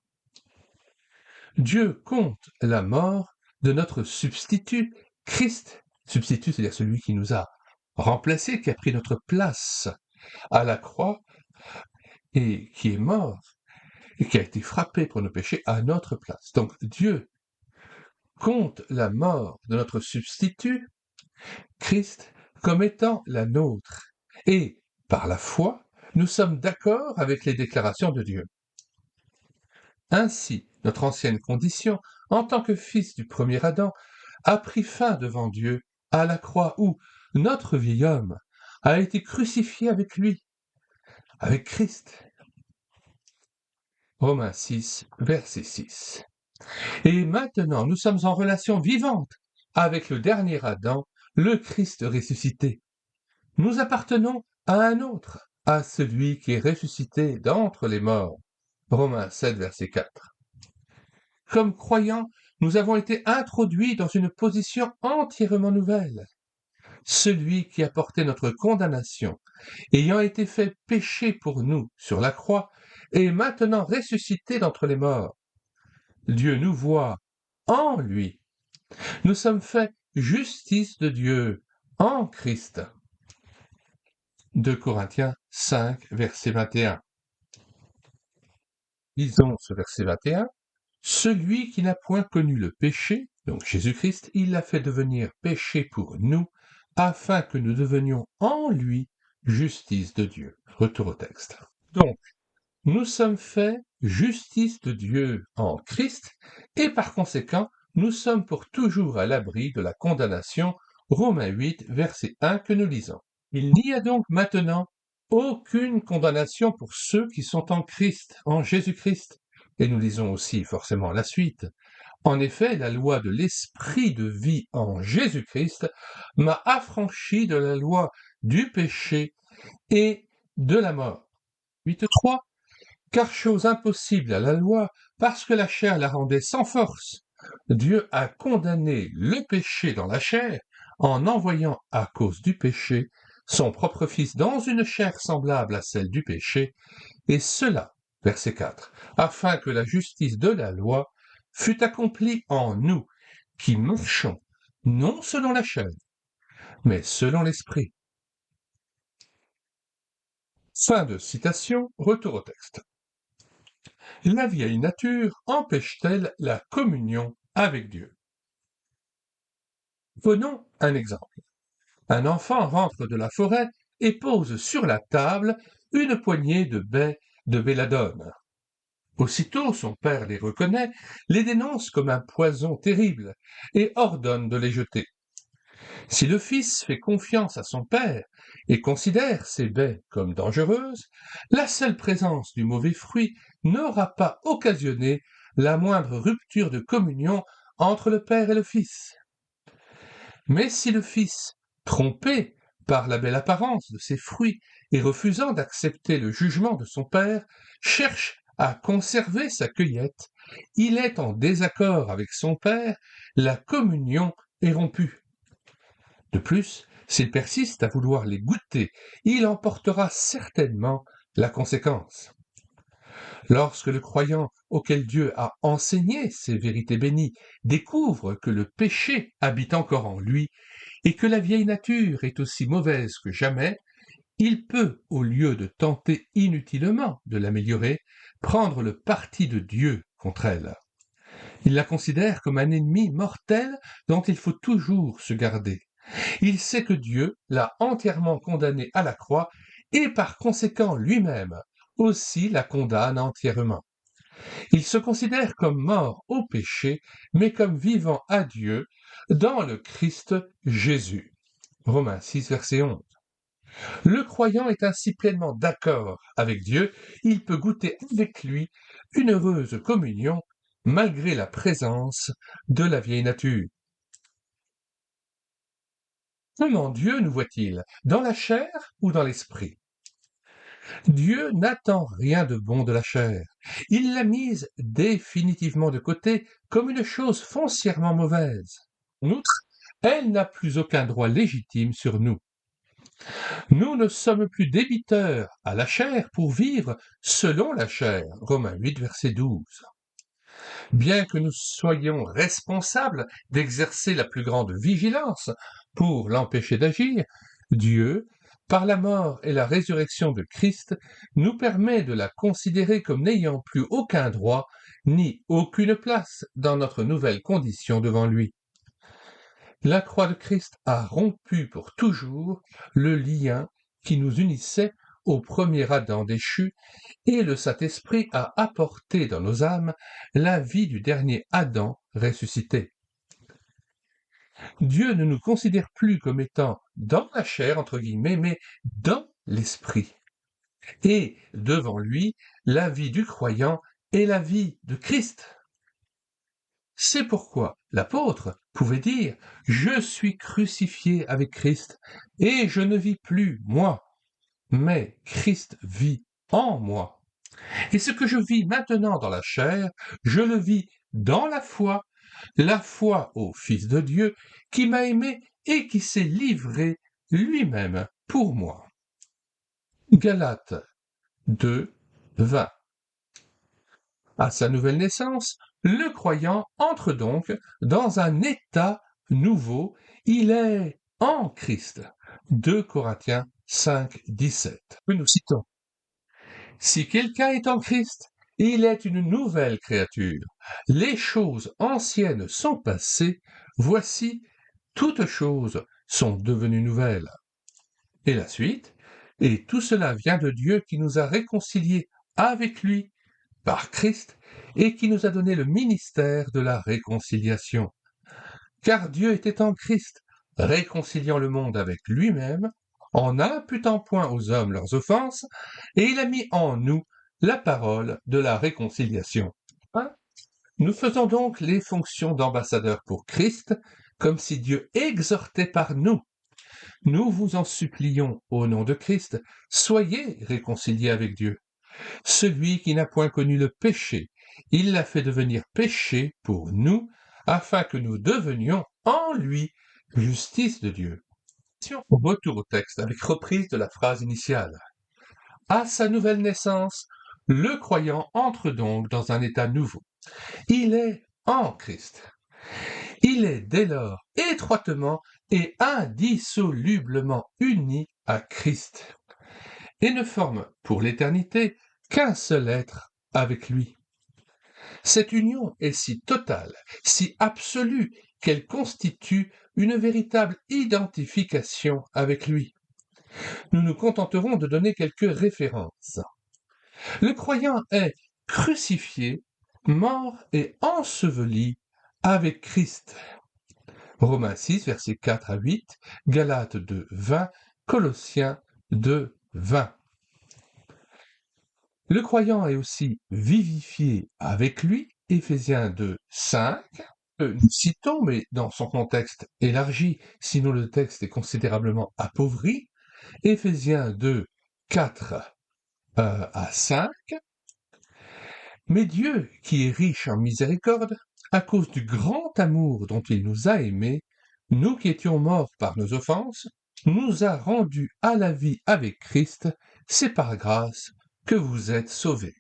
Dieu compte la mort de notre substitut, Christ, substitut, c'est-à-dire celui qui nous a remplacés, qui a pris notre place à la croix et qui est mort et qui a été frappé pour nos péchés à notre place. Donc Dieu compte la mort de notre substitut, Christ, comme étant la nôtre. Et, par la foi, nous sommes d'accord avec les déclarations de Dieu. Ainsi, notre ancienne condition, en tant que fils du premier Adam, a pris fin devant Dieu à la croix où notre vieil homme a été crucifié avec lui, avec Christ. Romains 6, verset 6. Et maintenant, nous sommes en relation vivante avec le dernier Adam, le Christ ressuscité. Nous appartenons à un autre, à celui qui est ressuscité d'entre les morts. Romains 7, verset 4. Comme croyants, nous avons été introduits dans une position entièrement nouvelle. Celui qui a porté notre condamnation, ayant été fait péché pour nous sur la croix, est maintenant ressuscité d'entre les morts. Dieu nous voit en lui. Nous sommes faits justice de Dieu en Christ. 2 Corinthiens 5, verset 21. Lisons ce verset 21. Celui qui n'a point connu le péché, donc Jésus-Christ, il l'a fait devenir péché pour nous, afin que nous devenions en lui justice de Dieu. Retour au texte. Donc, nous sommes faits justice de Dieu en Christ, et par conséquent, nous sommes pour toujours à l'abri de la condamnation. Romains 8, verset 1 que nous lisons. Il n'y a donc maintenant aucune condamnation pour ceux qui sont en Christ, en Jésus-Christ. Et nous lisons aussi forcément la suite. En effet, la loi de l'esprit de vie en Jésus-Christ m'a affranchi de la loi du péché et de la mort. 8.3. Car chose impossible à la loi, parce que la chair la rendait sans force, Dieu a condamné le péché dans la chair en envoyant à cause du péché son propre Fils dans une chair semblable à celle du péché, et cela, verset 4, afin que la justice de la loi fût accomplie en nous, qui marchons non selon la chair, mais selon l'esprit. Fin de citation, retour au texte. La vieille nature empêche-t-elle la communion avec Dieu? Prenons un exemple. Un enfant rentre de la forêt et pose sur la table une poignée de baies de belladone. Aussitôt son père les reconnaît, les dénonce comme un poison terrible et ordonne de les jeter. Si le fils fait confiance à son père et considère ces baies comme dangereuses, la seule présence du mauvais fruit n'aura pas occasionné la moindre rupture de communion entre le père et le fils. Mais si le fils, trompé par la belle apparence de ces fruits et refusant d'accepter le jugement de son père, cherche à conserver sa cueillette, il est en désaccord avec son père, la communion est rompue. De plus, s'il persiste à vouloir les goûter, il en portera certainement la conséquence. Lorsque le croyant auquel Dieu a enseigné ces vérités bénies découvre que le péché habite encore en lui et que la vieille nature est aussi mauvaise que jamais, il peut, au lieu de tenter inutilement de l'améliorer, prendre le parti de Dieu contre elle. Il la considère comme un ennemi mortel dont il faut toujours se garder. Il sait que Dieu l'a entièrement condamné à la croix et par conséquent lui-même aussi la condamne entièrement. Il se considère comme mort au péché, mais comme vivant à Dieu dans le Christ Jésus. Romains 6, verset 11. Le croyant est ainsi pleinement d'accord avec Dieu, il peut goûter avec lui une heureuse communion malgré la présence de la vieille nature. Comment Dieu nous voit-il? Dans la chair ou dans l'esprit? Dieu n'attend rien de bon de la chair. Il l'a mise définitivement de côté comme une chose foncièrement mauvaise. En outre, elle n'a plus aucun droit légitime sur nous. Nous ne sommes plus débiteurs à la chair pour vivre selon la chair. Romains 8, verset 12. Bien que nous soyons responsables d'exercer la plus grande vigilance pour l'empêcher d'agir, Dieu, par la mort et la résurrection de Christ, nous permet de la considérer comme n'ayant plus aucun droit ni aucune place dans notre nouvelle condition devant lui. La croix de Christ a rompu pour toujours le lien qui nous unissait au premier Adam déchu, et le Saint-Esprit a apporté dans nos âmes la vie du dernier Adam ressuscité. Dieu ne nous considère plus comme étant dans la chair, entre guillemets, mais dans l'Esprit. Et devant lui, la vie du croyant est la vie de Christ. C'est pourquoi l'apôtre pouvait dire « Je suis crucifié avec Christ, et je ne vis plus moi, mais Christ vit en moi. Et ce que je vis maintenant dans la chair, je le vis dans la foi au Fils de Dieu qui m'a aimé et qui s'est livré lui-même pour moi. » Galates 2, 20. À sa nouvelle naissance, le croyant entre donc dans un état nouveau, il est en Christ. 2 Corinthiens 5, 17. Nous citons. Si quelqu'un est en Christ, il est une nouvelle créature. Les choses anciennes sont passées, voici, toutes choses sont devenues nouvelles. Et la suite, et tout cela vient de Dieu qui nous a réconciliés avec lui par Christ et qui nous a donné le ministère de la réconciliation. Car Dieu était en Christ, réconciliant le monde avec lui-même, en n'imputant point aux hommes leurs offenses, et il a mis en nous la parole de la réconciliation. Nous faisons donc les fonctions d'ambassadeurs pour Christ, comme si Dieu exhortait par nous. Nous vous en supplions au nom de Christ, soyez réconciliés avec Dieu. Celui qui n'a point connu le péché, il l'a fait devenir péché pour nous, afin que nous devenions en lui justice de Dieu. On retourne au texte avec reprise de la phrase initiale. À sa nouvelle naissance, le croyant entre donc dans un état nouveau. Il est en Christ. Il est dès lors étroitement et indissolublement uni à Christ et ne forme pour l'éternité qu'un seul être avec lui. Cette union est si totale, si absolue, qu'elle constitue une véritable identification avec lui. Nous nous contenterons de donner quelques références. Le croyant est crucifié, mort et enseveli avec Christ. Romains 6, versets 4 à 8, Galates 2, 20, Colossiens 2, 20. Le croyant est aussi vivifié avec lui, Éphésiens 2, 5. Nous citons, mais dans son contexte élargi, sinon le texte est considérablement appauvri, Éphésiens 2, 4 à 5. Mais Dieu, qui est riche en miséricorde, à cause du grand amour dont il nous a aimés, nous qui étions morts par nos offenses, nous a rendus à la vie avec Christ, c'est par grâce que vous êtes sauvés.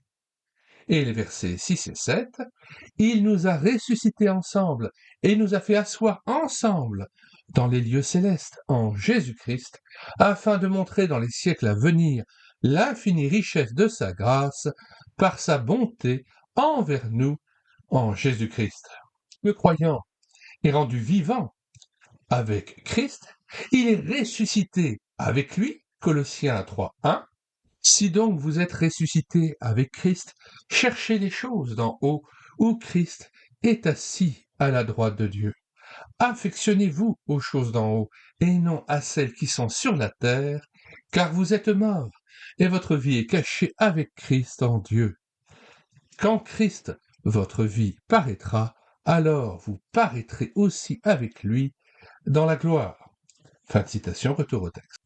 Et les versets 6 et 7, il nous a ressuscités ensemble et nous a fait asseoir ensemble dans les lieux célestes en Jésus-Christ, afin de montrer dans les siècles à venir l'infinie richesse de sa grâce par sa bonté envers nous en Jésus-Christ. Le croyant est rendu vivant avec Christ, il est ressuscité avec lui, Colossiens 3, 1, Si donc vous êtes ressuscités avec Christ, cherchez les choses d'en haut, où Christ est assis à la droite de Dieu. Affectionnez-vous aux choses d'en haut, et non à celles qui sont sur la terre, car vous êtes morts, et votre vie est cachée avec Christ en Dieu. Quand Christ, votre vie, paraîtra, alors vous paraîtrez aussi avec lui dans la gloire. Fin de citation, retour au texte.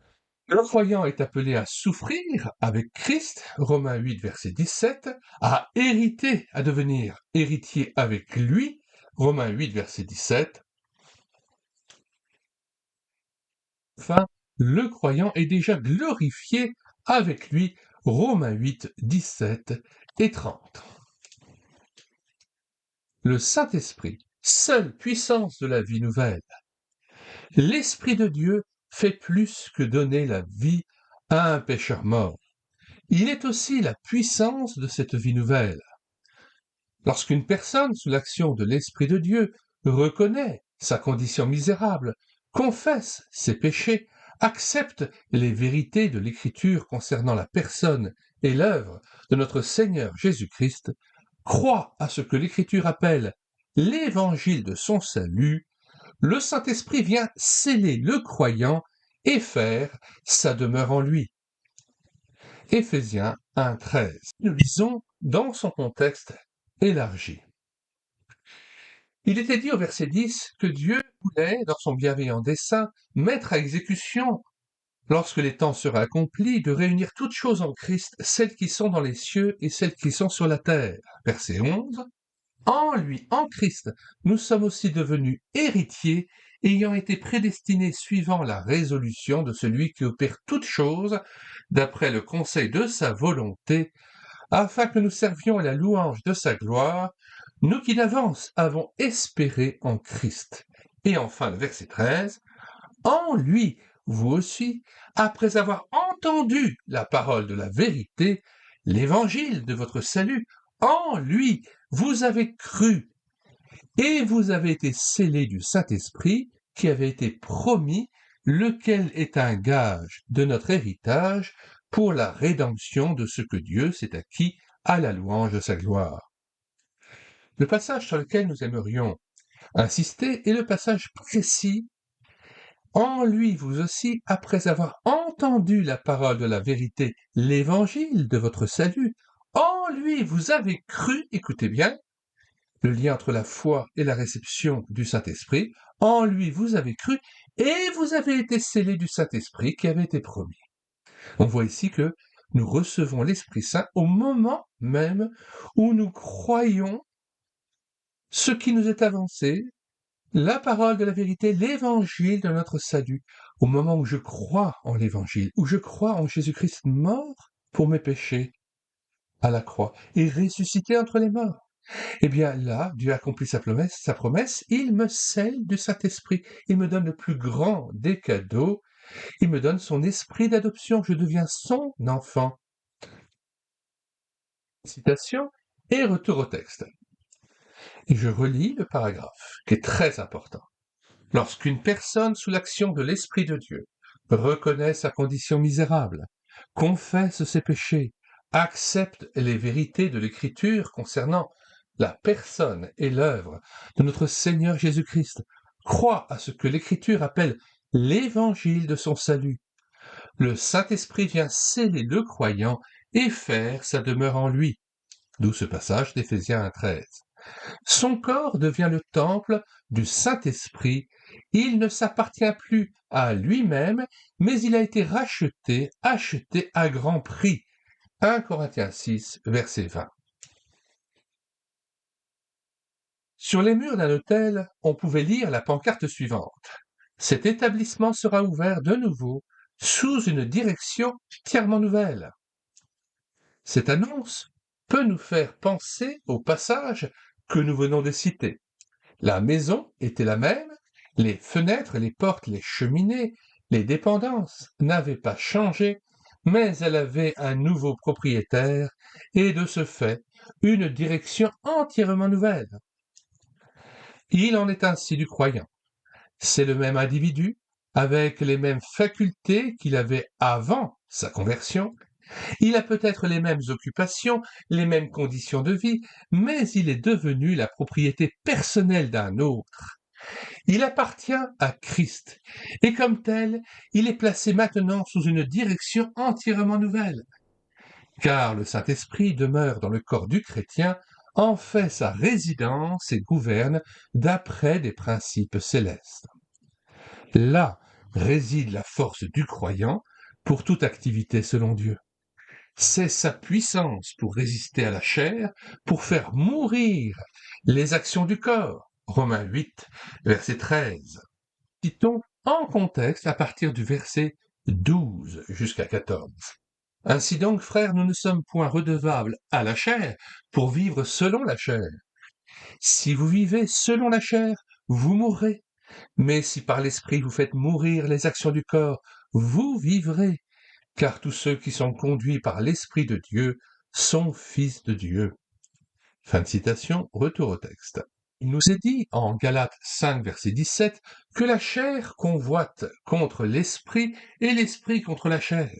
Le croyant est appelé à souffrir avec Christ, Romains 8, verset 17, à hériter, à devenir héritier avec lui, Romains 8, verset 17. Enfin, le croyant est déjà glorifié avec lui, Romains 8, 17 et 30. Le Saint-Esprit, seule puissance de la vie nouvelle. L'Esprit de Dieu fait plus que donner la vie à un pécheur mort. Il est aussi la puissance de cette vie nouvelle. Lorsqu'une personne, sous l'action de l'Esprit de Dieu, reconnaît sa condition misérable, confesse ses péchés, accepte les vérités de l'Écriture concernant la personne et l'œuvre de notre Seigneur Jésus-Christ, croit à ce que l'Écriture appelle l'évangile de son salut, le Saint-Esprit vient sceller le croyant et faire sa demeure en lui. Éphésiens 1,13. Nous lisons dans son contexte élargi. Il était dit au verset 10 que Dieu voulait, dans son bienveillant dessein, mettre à exécution, lorsque les temps seraient accomplis, de réunir toutes choses en Christ, celles qui sont dans les cieux et celles qui sont sur la terre. Verset 11. En lui, en Christ, nous sommes aussi devenus héritiers, ayant été prédestinés suivant la résolution de celui qui opère toutes choses, d'après le conseil de sa volonté, afin que nous servions à la louange de sa gloire, nous qui d'avance avons espéré en Christ. Et enfin, le verset 13, en lui, vous aussi, après avoir entendu la parole de la vérité, l'évangile de votre salut, en lui, vous avez cru, et vous avez été scellés du Saint-Esprit qui avait été promis, lequel est un gage de notre héritage pour la rédemption de ce que Dieu s'est acquis à la louange de sa gloire. Le passage sur lequel nous aimerions insister est le passage précis. En lui, vous aussi, après avoir entendu la parole de la vérité, l'évangile de votre salut, en lui, vous avez cru, écoutez bien, le lien entre la foi et la réception du Saint-Esprit, en lui vous avez cru, et vous avez été scellés du Saint-Esprit qui avait été promis. On voit ici que nous recevons l'Esprit Saint au moment même où nous croyons ce qui nous est avancé, la parole de la vérité, l'évangile de notre salut, au moment où je crois en l'évangile, où je crois en Jésus-Christ mort pour mes péchés à la croix et ressuscité entre les morts. Eh bien là, Dieu accomplit sa promesse, il me scelle du Saint-Esprit, il me donne le plus grand des cadeaux, il me donne son esprit d'adoption, je deviens son enfant. Citation et retour au texte. Et je relis le paragraphe, qui est très important. Lorsqu'une personne sous l'action de l'Esprit de Dieu reconnaît sa condition misérable, confesse ses péchés, accepte les vérités de l'Écriture concernant la personne et l'œuvre de notre Seigneur Jésus-Christ, croit à ce que l'Écriture appelle l'évangile de son salut, le Saint-Esprit vient sceller le croyant et faire sa demeure en lui. D'où ce passage d'Éphésiens 1,13. Son corps devient le temple du Saint-Esprit. Il ne s'appartient plus à lui-même, mais il a été racheté, acheté à grand prix. 1 Corinthiens 6, verset 20. Sur les murs d'un hôtel, on pouvait lire la pancarte suivante. Cet établissement sera ouvert de nouveau sous une direction entièrement nouvelle. Cette annonce peut nous faire penser au passage que nous venons de citer. La maison était la même, les fenêtres, les portes, les cheminées, les dépendances n'avaient pas changé, mais elle avait un nouveau propriétaire et de ce fait une direction entièrement nouvelle. Il en est ainsi du croyant. C'est le même individu, avec les mêmes facultés qu'il avait avant sa conversion, Il a peut-être les mêmes occupations, les mêmes conditions de vie, mais il est devenu la propriété personnelle d'un autre. Il appartient à Christ, et comme tel, il est placé maintenant sous une direction entièrement nouvelle. Car le Saint-Esprit demeure dans le corps du chrétien, en fait sa résidence et gouverne d'après des principes célestes. Là réside la force du croyant pour toute activité selon Dieu. C'est sa puissance pour résister à la chair, pour faire mourir les actions du corps. Romains 8, verset 13. Citons en contexte à partir du verset 12 jusqu'à 14. Ainsi donc, frères, nous ne sommes point redevables à la chair pour vivre selon la chair. Si vous vivez selon la chair, vous mourrez. Mais si par l'Esprit vous faites mourir les actions du corps, vous vivrez. Car tous ceux qui sont conduits par l'Esprit de Dieu sont fils de Dieu. Fin de citation, retour au texte. Il nous est dit en Galates 5, verset 17, que la chair convoite contre l'esprit et l'esprit contre la chair.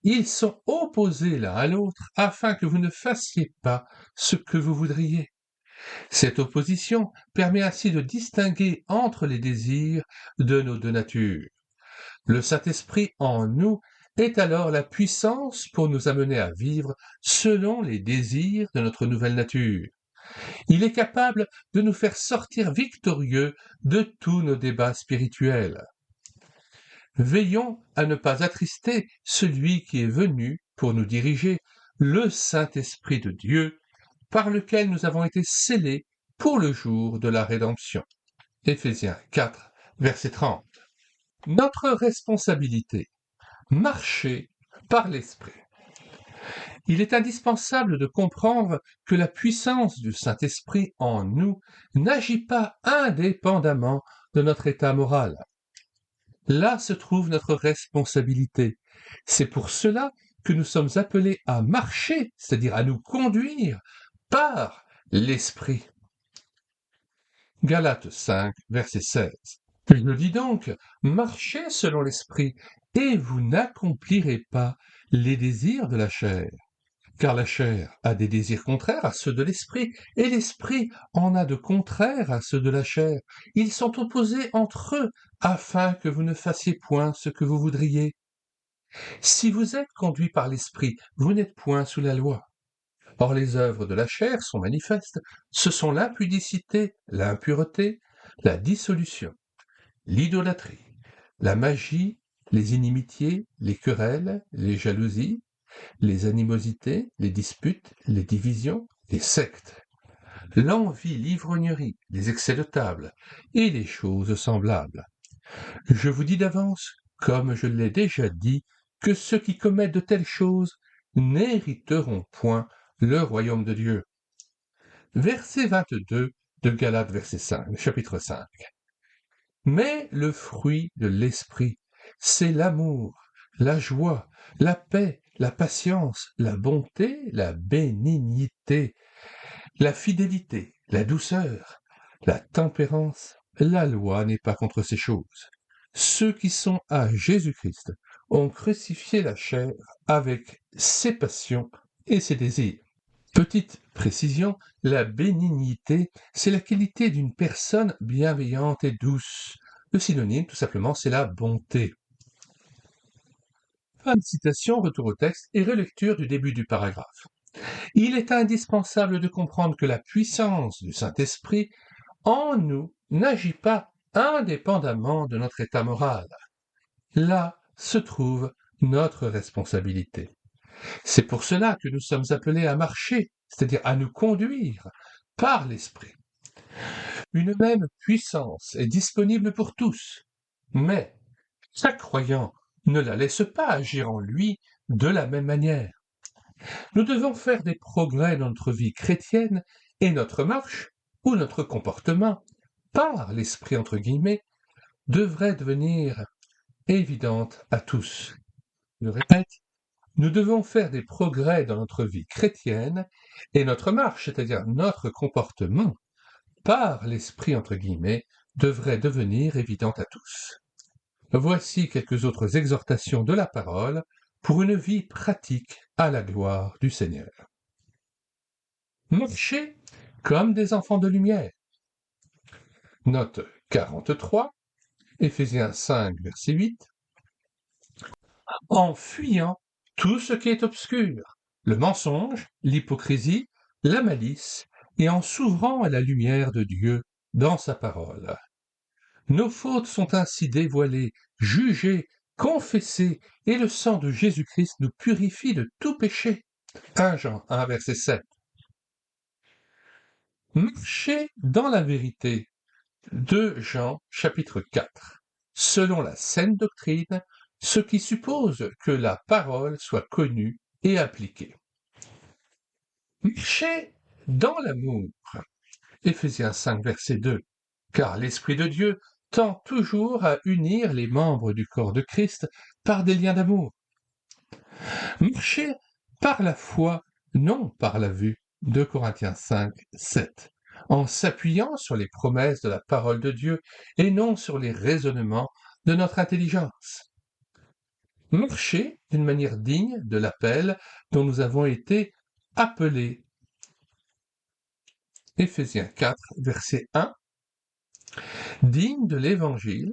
Ils sont opposés l'un à l'autre afin que vous ne fassiez pas ce que vous voudriez. Cette opposition permet ainsi de distinguer entre les désirs de nos deux natures. Le Saint-Esprit en nous est alors la puissance pour nous amener à vivre selon les désirs de notre nouvelle nature. Il est capable de nous faire sortir victorieux de tous nos débats spirituels. Veillons à ne pas attrister celui qui est venu pour nous diriger, le Saint-Esprit de Dieu, par lequel nous avons été scellés pour le jour de la rédemption. Éphésiens 4, verset 30. Notre responsabilité, marcher par l'Esprit. Il est indispensable de comprendre que la puissance du Saint-Esprit en nous n'agit pas indépendamment de notre état moral. Là se trouve notre responsabilité. C'est pour cela que nous sommes appelés à marcher, c'est-à-dire à nous conduire par l'Esprit. Galates 5, verset 16. Je dis donc, marchez selon l'Esprit, et vous n'accomplirez pas les désirs de la chair. Car la chair a des désirs contraires à ceux de l'esprit, et l'esprit en a de contraires à ceux de la chair. Ils sont opposés entre eux, afin que vous ne fassiez point ce que vous voudriez. Si vous êtes conduit par l'esprit, vous n'êtes point sous la loi. Or les œuvres de la chair sont manifestes, ce sont l'impudicité, l'impureté, la dissolution, l'idolâtrie, la magie, les inimitiés, les querelles, les jalousies, les animosités, les disputes, les divisions, les sectes, l'envie, l'ivrognerie, les excès de table et les choses semblables. Je vous dis d'avance, comme je l'ai déjà dit, que ceux qui commettent de telles choses n'hériteront point le royaume de Dieu. Verset 22 de Galates, chapitre 5. Mais le fruit de l'esprit, c'est l'amour, la joie, la paix, la patience, la bonté, la bénignité, la fidélité, la douceur, la tempérance. La loi n'est pas contre ces choses. Ceux qui sont à Jésus-Christ ont crucifié la chair avec ses passions et ses désirs. Petite précision, la bénignité, c'est la qualité d'une personne bienveillante et douce. Le synonyme, tout simplement, c'est la bonté. Fin de citation, retour au texte et relecture du début du paragraphe. Il est indispensable de comprendre que la puissance du Saint-Esprit en nous n'agit pas indépendamment de notre état moral. Là se trouve notre responsabilité. C'est pour cela que nous sommes appelés à marcher, c'est-à-dire à nous conduire par l'Esprit. Une même puissance est disponible pour tous, mais chaque croyant ne la laisse pas agir en lui de la même manière. Nous devons faire des progrès dans notre vie chrétienne et notre marche ou notre comportement, par l'Esprit entre guillemets, devrait devenir évidente à tous. Je répète, nous devons faire des progrès dans notre vie chrétienne et notre marche, c'est-à-dire notre comportement, par l'Esprit entre guillemets, devrait devenir évidente à tous. Voici quelques autres exhortations de la parole pour une vie pratique à la gloire du Seigneur. Marchez comme des enfants de lumière. Note 43, Éphésiens 5, verset 8. En fuyant tout ce qui est obscur, le mensonge, l'hypocrisie, la malice, et en s'ouvrant à la lumière de Dieu dans sa parole. Nos fautes sont ainsi dévoilées, jugées, confessées, et le sang de Jésus-Christ nous purifie de tout péché. 1 Jean 1, verset 7. Marchez dans la vérité. 2 Jean, chapitre 4. Selon la saine doctrine, ce qui suppose que la parole soit connue et appliquée. Marchez dans l'amour. Éphésiens 5, verset 2. Car l'Esprit de Dieu tend toujours à unir les membres du corps de Christ par des liens d'amour. Marchez par la foi, non par la vue. 2 Corinthiens 5, 7. En s'appuyant sur les promesses de la parole de Dieu et non sur les raisonnements de notre intelligence. Marchez d'une manière digne de l'appel dont nous avons été appelés. Éphésiens 4, verset 1. Digne de l'Évangile.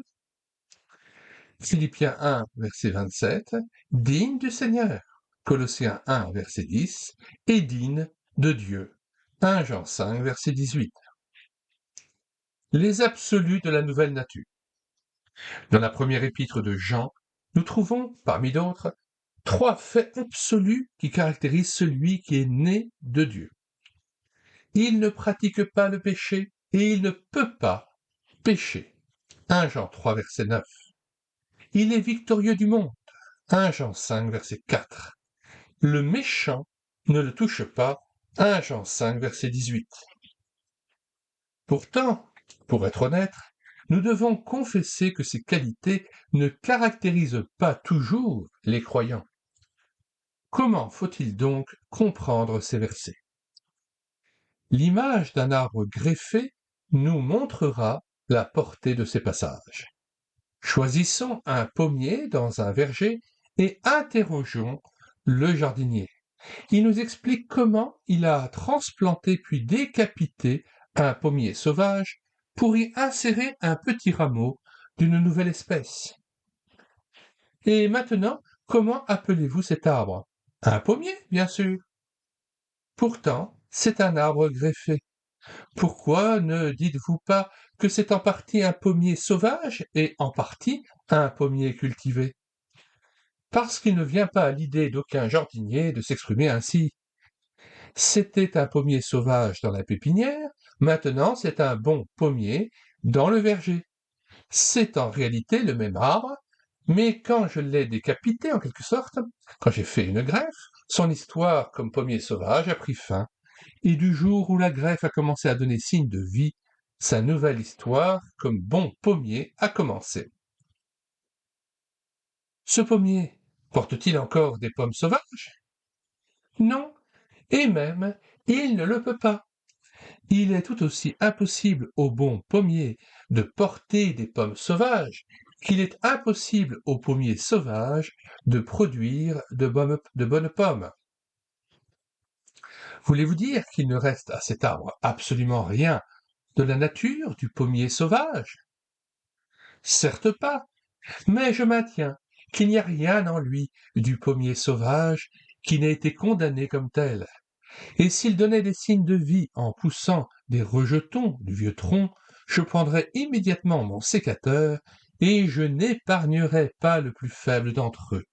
Philippiens 1, verset 27. Digne du Seigneur. Colossiens 1, verset 10. Et digne de Dieu. 1 Jean 5, verset 18. Les absolus de la nouvelle nature. Dans la première épître de Jean, nous trouvons, parmi d'autres, 3 faits absolus qui caractérisent celui qui est né de Dieu. Il ne pratique pas le péché et il ne peut pas pécher. 1 Jean 3, verset 9. Il est victorieux du monde. 1 Jean 5, verset 4. Le méchant ne le touche pas. 1 Jean 5, verset 18. Pourtant, pour être honnête, nous devons confesser que ces qualités ne caractérisent pas toujours les croyants. Comment faut-il donc comprendre ces versets? L'image d'un arbre greffé nous montrera la portée de ces passages. Choisissons un pommier dans un verger et interrogeons le jardinier. Il nous explique comment il a transplanté puis décapité un pommier sauvage pour y insérer un petit rameau d'une nouvelle espèce. Et maintenant, comment appelez-vous cet arbre? Un pommier, bien sûr. Pourtant, c'est un arbre greffé. Pourquoi ne dites-vous pas que c'est en partie un pommier sauvage et en partie un pommier cultivé? Parce qu'il ne vient pas à l'idée d'aucun jardinier de s'exprimer ainsi. C'était un pommier sauvage dans la pépinière, maintenant c'est un bon pommier dans le verger. C'est en réalité le même arbre, mais quand je l'ai décapité en quelque sorte, quand j'ai fait une greffe, son histoire comme pommier sauvage a pris fin. Et du jour où la greffe a commencé à donner signe de vie, sa nouvelle histoire comme bon pommier a commencé. Ce pommier porte-t-il encore des pommes sauvages? Non, et même, il ne le peut pas. Il est tout aussi impossible au bon pommier de porter des pommes sauvages qu'il est impossible au pommier sauvage de produire de bonnes pommes. Voulez-vous dire qu'il ne reste à cet arbre absolument rien de la nature du pommier sauvage? Certes pas, mais je maintiens qu'il n'y a rien en lui du pommier sauvage qui n'ait été condamné comme tel. Et s'il donnait des signes de vie en poussant des rejetons du vieux tronc, je prendrais immédiatement mon sécateur et je n'épargnerais pas le plus faible d'entre eux.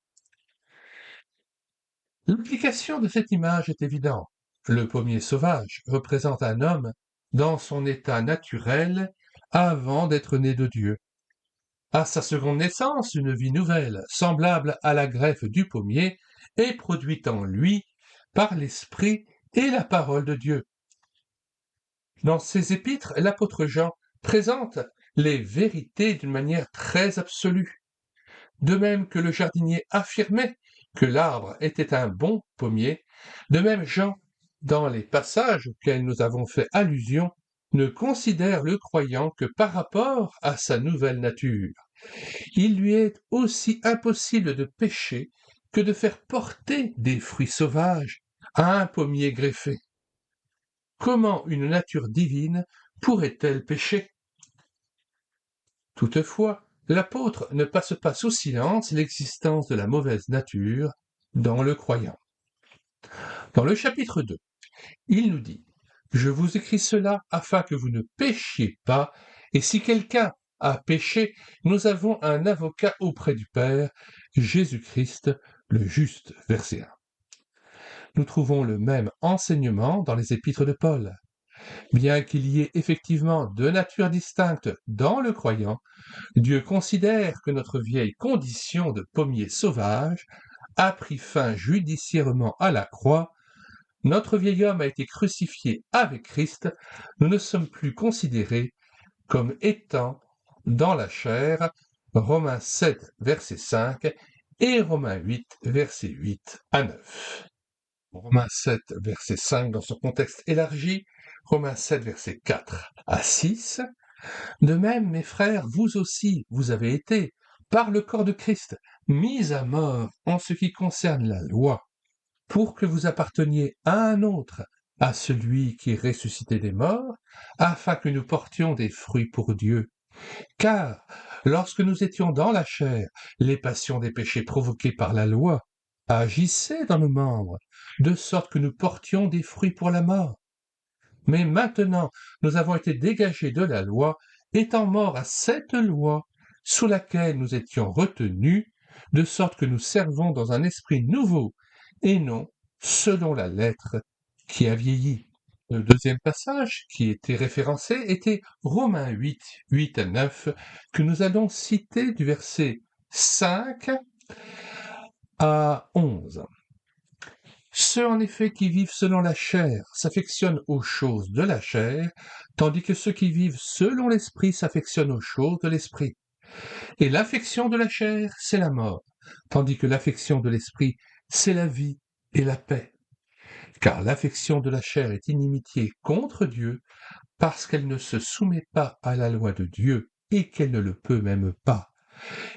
L'application de cette image est évidente. Le pommier sauvage représente un homme dans son état naturel avant d'être né de Dieu. À sa seconde naissance, une vie nouvelle, semblable à la greffe du pommier, est produite en lui par l'Esprit et la parole de Dieu. Dans ses épîtres, l'apôtre Jean présente les vérités d'une manière très absolue. De même que le jardinier affirmait que l'arbre était un bon pommier, de même Jean, dans les passages auxquels nous avons fait allusion, ne considère le croyant que par rapport à sa nouvelle nature. Il lui est aussi impossible de pécher que de faire porter des fruits sauvages à un pommier greffé. Comment une nature divine pourrait-elle pécher? Toutefois, l'apôtre ne passe pas sous silence l'existence de la mauvaise nature dans le croyant. Dans le chapitre 2, il nous dit « Je vous écris cela afin que vous ne péchiez pas, et si quelqu'un a péché, nous avons un avocat auprès du Père, Jésus-Christ le juste. » Verset 1. Nous trouvons le même enseignement dans les épîtres de Paul. Bien qu'il y ait effectivement deux natures distinctes dans le croyant, Dieu considère que notre vieille condition de pommier sauvage a pris fin judiciairement à la croix. Notre vieil homme a été crucifié avec Christ. Nous ne sommes plus considérés comme étant dans la chair. Romains 7, verset 5 et Romains 8, verset 8 à 9. Romains 7, verset 5 dans son contexte élargi, Romains 7, verset 4 à 6. De même, mes frères, vous aussi, vous avez été, par le corps de Christ, mis à mort en ce qui concerne la loi, pour que vous apparteniez à un autre, à celui qui est ressuscité des morts, afin que nous portions des fruits pour Dieu. Car, lorsque nous étions dans la chair, les passions des péchés provoqués par la loi agissaient dans nos membres, de sorte que nous portions des fruits pour la mort. Mais maintenant, nous avons été dégagés de la loi, étant morts à cette loi sous laquelle nous étions retenus, de sorte que nous servons dans un esprit nouveau, et non selon la lettre qui a vieilli. Le deuxième passage qui était référencé était Romains 8, 8 à 9, que nous allons citer du verset 5 à 11. Ceux en effet qui vivent selon la chair s'affectionnent aux choses de la chair, tandis que ceux qui vivent selon l'esprit s'affectionnent aux choses de l'esprit. Et l'affection de la chair, c'est la mort, tandis que l'affection de l'esprit, c'est la vie et la paix. Car l'affection de la chair est inimitié contre Dieu, parce qu'elle ne se soumet pas à la loi de Dieu et qu'elle ne le peut même pas.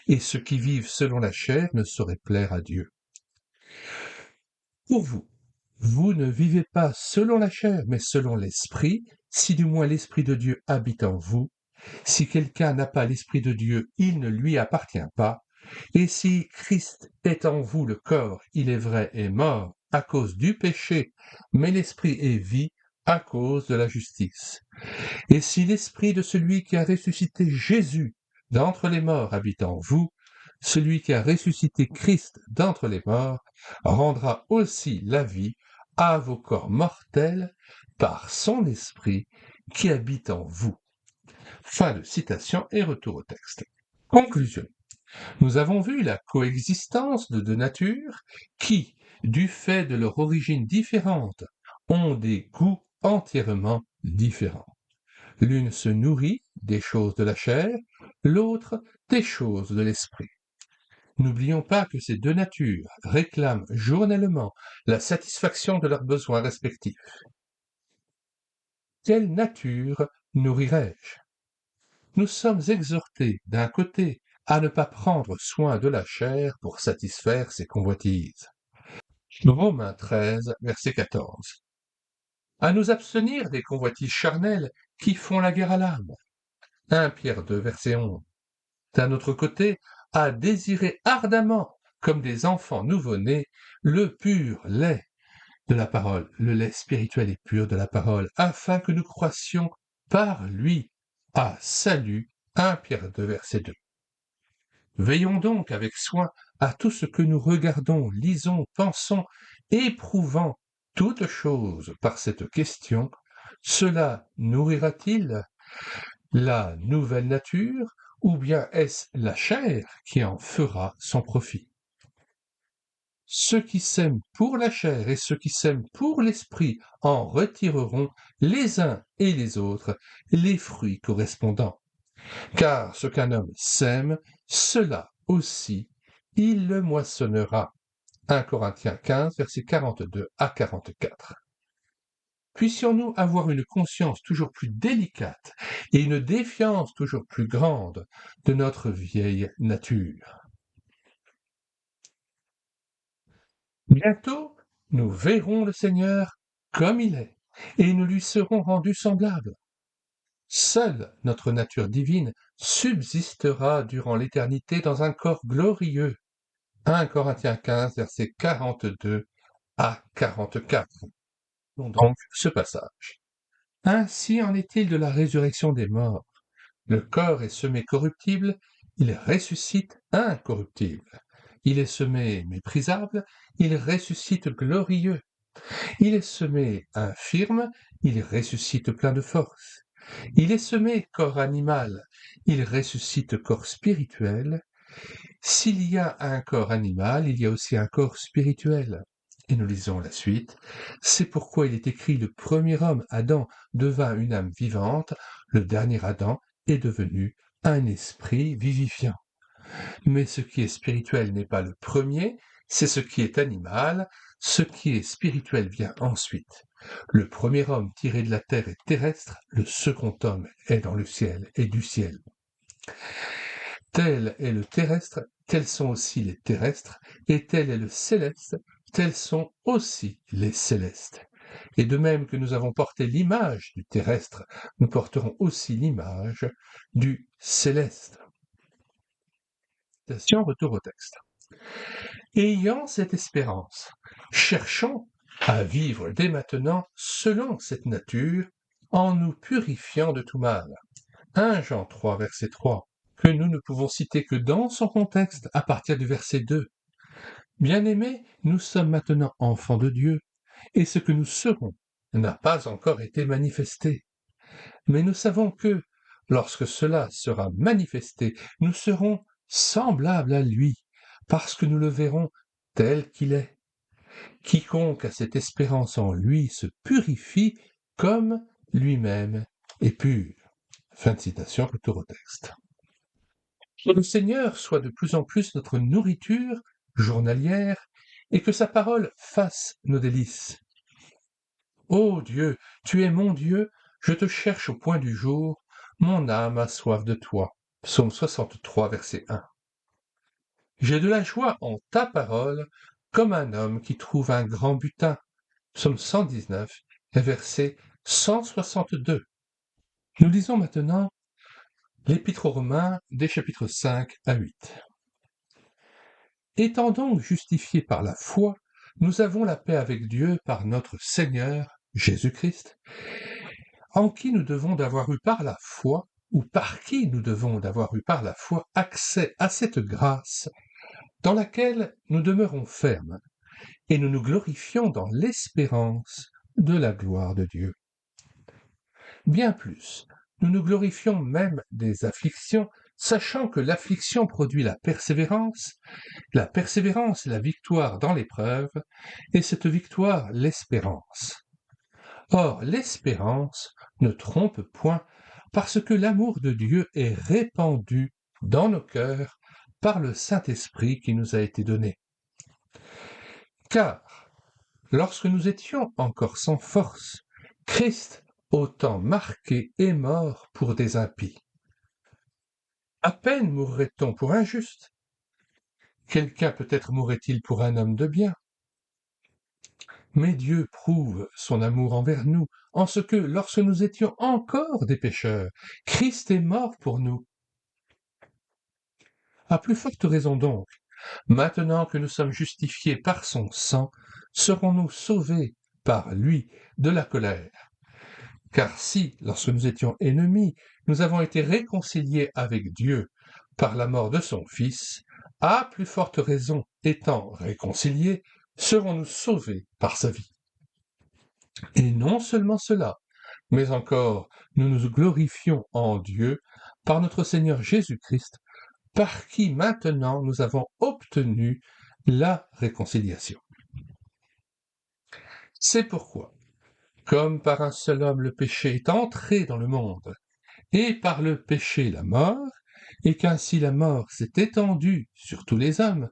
Et ceux qui vivent selon la chair ne sauraient plaire à Dieu. Pour vous, vous ne vivez pas selon la chair, mais selon l'esprit, si du moins l'esprit de Dieu habite en vous. Si quelqu'un n'a pas l'esprit de Dieu, il ne lui appartient pas. Et si Christ est en vous, le corps, il est vrai, est mort à cause du péché, mais l'esprit est vie à cause de la justice. Et si l'esprit de celui qui a ressuscité Jésus d'entre les morts habite en vous, celui qui a ressuscité Christ d'entre les morts rendra aussi la vie à vos corps mortels par son esprit qui habite en vous. Fin de citation et retour au texte. Conclusion. Nous avons vu la coexistence de deux natures qui, du fait de leur origine différente, ont des goûts entièrement différents. L'une se nourrit des choses de la chair, l'autre des choses de l'esprit. N'oublions pas que ces deux natures réclament journellement la satisfaction de leurs besoins respectifs. Quelle nature nourrirai-je? Nous sommes exhortés, d'un côté, à ne pas prendre soin de la chair pour satisfaire ses convoitises. Romains 13, verset 14. À nous abstenir des convoitises charnelles qui font la guerre à l'âme. 1 Pierre 2, verset 11. D'un autre côté, à désirer ardemment, comme des enfants nouveau-nés, le pur lait de la parole, le lait spirituel et pur de la parole, afin que nous croissions par lui à salut. 1 Pierre 2, verset 2. Veillons donc avec soin à tout ce que nous regardons, lisons, pensons, éprouvant toutes choses par cette question. Cela nourrira-t-il la nouvelle nature, ou bien est-ce la chair qui en fera son profit? Ceux qui sèment pour la chair et ceux qui sèment pour l'esprit en retireront les uns et les autres les fruits correspondants. Car ce qu'un homme sème, cela aussi il le moissonnera. 1 Corinthiens 15, versets 42 à 44. Puissions-nous avoir une conscience toujours plus délicate et une défiance toujours plus grande de notre vieille nature. Bientôt, nous verrons le Seigneur comme il est, et nous lui serons rendus semblables. Seule notre nature divine subsistera durant l'éternité dans un corps glorieux. 1 Corinthiens 15, versets 42 à 44. Donc ce passage. Ainsi en est-il de la résurrection des morts. Le corps est semé corruptible, il ressuscite incorruptible. Il est semé méprisable, il ressuscite glorieux. Il est semé infirme, il ressuscite plein de force. Il est semé corps animal, il ressuscite corps spirituel. S'il y a un corps animal, il y a aussi un corps spirituel. Et nous lisons la suite. C'est pourquoi il est écrit: le premier homme, Adam, devint une âme vivante, le dernier Adam est devenu un esprit vivifiant. Mais ce qui est spirituel n'est pas le premier, c'est ce qui est animal, ce qui est spirituel vient ensuite. Le premier homme tiré de la terre est terrestre, le second homme est dans le ciel et du ciel. Tel est le terrestre, tels sont aussi les terrestres, et tel est le céleste, tels sont aussi les célestes. Et de même que nous avons porté l'image du terrestre, nous porterons aussi l'image du céleste. Retour au texte. Ayant cette espérance, cherchons à vivre dès maintenant selon cette nature, en nous purifiant de tout mal. 1 Jean 3, verset 3, que nous ne pouvons citer que dans son contexte à partir du verset 2. Bien-aimés, nous sommes maintenant enfants de Dieu, et ce que nous serons n'a pas encore été manifesté. Mais nous savons que, lorsque cela sera manifesté, nous serons semblables à lui, parce que nous le verrons tel qu'il est. Quiconque a cette espérance en lui se purifie comme lui-même est pur. Fin de citation, retour au texte. Que le Seigneur soit de plus en plus notre nourriture journalière et que sa parole fasse nos délices. Ô Dieu, tu es mon Dieu, je te cherche au point du jour, mon âme a soif de toi. Psaume 63, verset 1. J'ai de la joie en ta parole, comme un homme qui trouve un grand butin. Psaume 119, verset 162. Nous lisons maintenant l'Épître aux Romains des chapitres 5 à 8. Étant donc justifiés par la foi, nous avons la paix avec Dieu par notre Seigneur Jésus-Christ, en qui nous devons d'avoir eu par la foi, ou par qui nous devons d'avoir eu par la foi accès à cette grâce dans laquelle nous demeurons fermes, et nous nous glorifions dans l'espérance de la gloire de Dieu. Bien plus, nous nous glorifions même des afflictions, sachant que l'affliction produit la persévérance la victoire dans l'épreuve, et cette victoire l'espérance. Or, l'espérance ne trompe point, parce que l'amour de Dieu est répandu dans nos cœurs par le Saint-Esprit qui nous a été donné. Car, lorsque nous étions encore sans force, Christ, au temps marqué, est mort pour des impies. À peine mourrait-on pour un juste. Quelqu'un peut-être mourrait-il pour un homme de bien. Mais Dieu prouve son amour envers nous, en ce que, lorsque nous étions encore des pécheurs, Christ est mort pour nous. À plus forte raison donc, maintenant que nous sommes justifiés par son sang, serons-nous sauvés par lui de la colère. Car si, lorsque nous étions ennemis, nous avons été réconciliés avec Dieu par la mort de son Fils, à plus forte raison, étant réconciliés, serons-nous sauvés par sa vie. Et non seulement cela, mais encore nous nous glorifions en Dieu par notre Seigneur Jésus-Christ, par qui maintenant nous avons obtenu la réconciliation. C'est pourquoi, comme par un seul homme le péché est entré dans le monde, et par le péché la mort, et qu'ainsi la mort s'est étendue sur tous les hommes,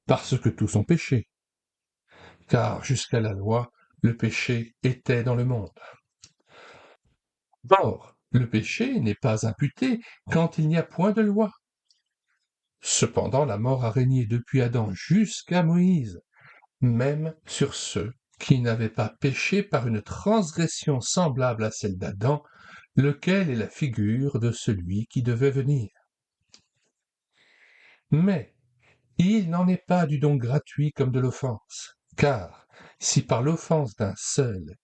parce que tous ont péché. Car jusqu'à la loi, le péché était dans le monde. Or, le péché n'est pas imputé quand il n'y a point de loi. Cependant, la mort a régné depuis Adam jusqu'à Moïse, même sur ceux qui n'avaient pas péché par une transgression semblable à celle d'Adam, lequel est la figure de celui qui devait venir. Mais il n'en est pas du don gratuit comme de l'offense, car si par l'offense d'un seul,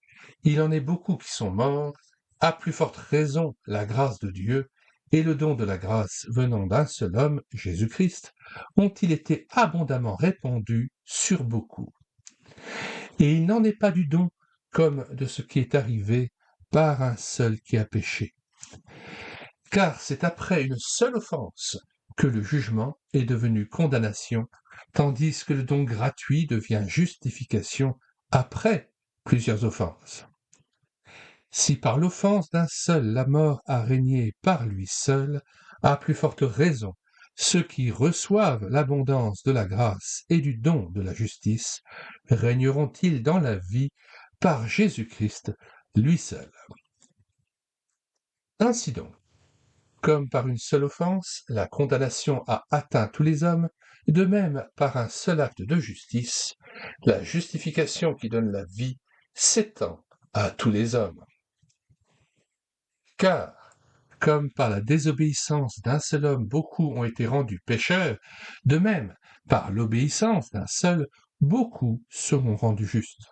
il en est beaucoup qui sont morts, à plus forte raison la grâce de Dieu et le don de la grâce venant d'un seul homme, Jésus-Christ, ont-ils été abondamment répandus sur beaucoup. Et il n'en est pas du don comme de ce qui est arrivé par un seul qui a péché. Car c'est après une seule offense que le jugement est devenu condamnation, tandis que le don gratuit devient justification après plusieurs offenses. Si par l'offense d'un seul la mort a régné par lui seul, à plus forte raison, ceux qui reçoivent l'abondance de la grâce et du don de la justice régneront-ils dans la vie par Jésus-Christ, lui seul. Ainsi donc, comme par une seule offense, la condamnation a atteint tous les hommes, de même par un seul acte de justice, la justification qui donne la vie s'étend à tous les hommes. Car, comme par la désobéissance d'un seul homme beaucoup ont été rendus pécheurs, de même, par l'obéissance d'un seul, beaucoup seront rendus justes.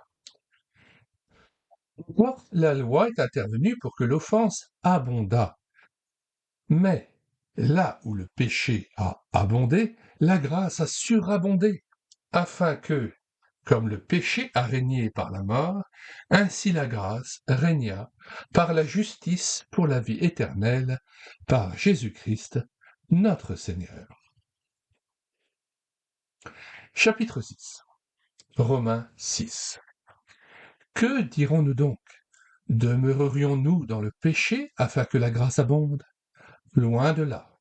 Or, la loi est intervenue pour que l'offense abondât. Mais, là où le péché a abondé, la grâce a surabondé, afin que, comme le péché a régné par la mort, ainsi la grâce régna par la justice pour la vie éternelle, par Jésus-Christ, notre Seigneur. Chapitre 6. Romains 6. Que dirons-nous donc? Demeurerions-nous dans le péché afin que la grâce abonde? Loin de là.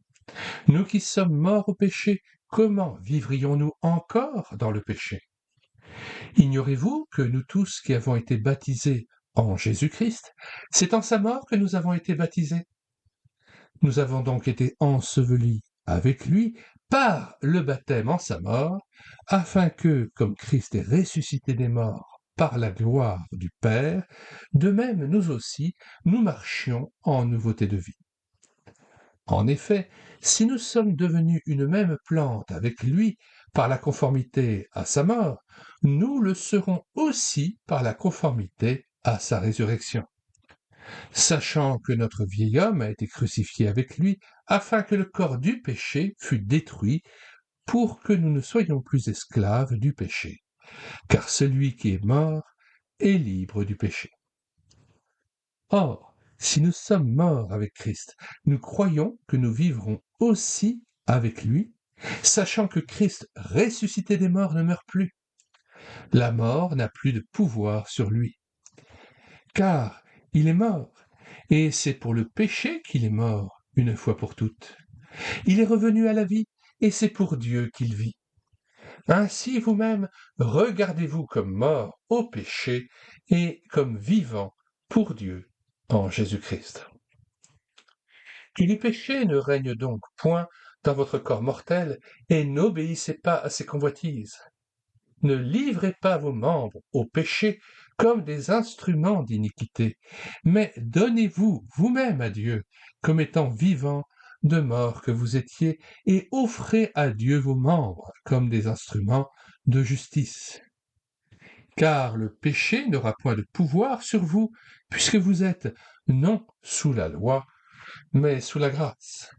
Nous qui sommes morts au péché, comment vivrions-nous encore dans le péché? Ignorez-vous que nous tous qui avons été baptisés en Jésus-Christ, c'est en sa mort que nous avons été baptisés? Nous avons donc été ensevelis avec lui par le baptême en sa mort, afin que, comme Christ est ressuscité des morts par la gloire du Père, de même nous aussi, nous marchions en nouveauté de vie. En effet, si nous sommes devenus une même plante avec lui par la conformité à sa mort, nous le serons aussi par la conformité à sa résurrection. Sachant que notre vieil homme a été crucifié avec lui, afin que le corps du péché fût détruit, pour que nous ne soyons plus esclaves du péché. Car celui qui est mort est libre du péché. Or, si nous sommes morts avec Christ, nous croyons que nous vivrons aussi avec lui, sachant que Christ, ressuscité des morts, ne meurt plus. La mort n'a plus de pouvoir sur lui. Car il est mort, et c'est pour le péché qu'il est mort, une fois pour toutes. Il est revenu à la vie, et c'est pour Dieu qu'il vit. Ainsi vous-même, regardez-vous comme mort au péché et comme vivant pour Dieu en Jésus-Christ. Que le péché ne règne donc point dans votre corps mortel, et n'obéissez pas à ses convoitises. Ne livrez pas vos membres au péché comme des instruments d'iniquité, mais donnez-vous vous-même à Dieu comme étant vivants de mort que vous étiez, et offrez à Dieu vos membres comme des instruments de justice. Car le péché n'aura point de pouvoir sur vous, puisque vous êtes non sous la loi, mais sous la grâce.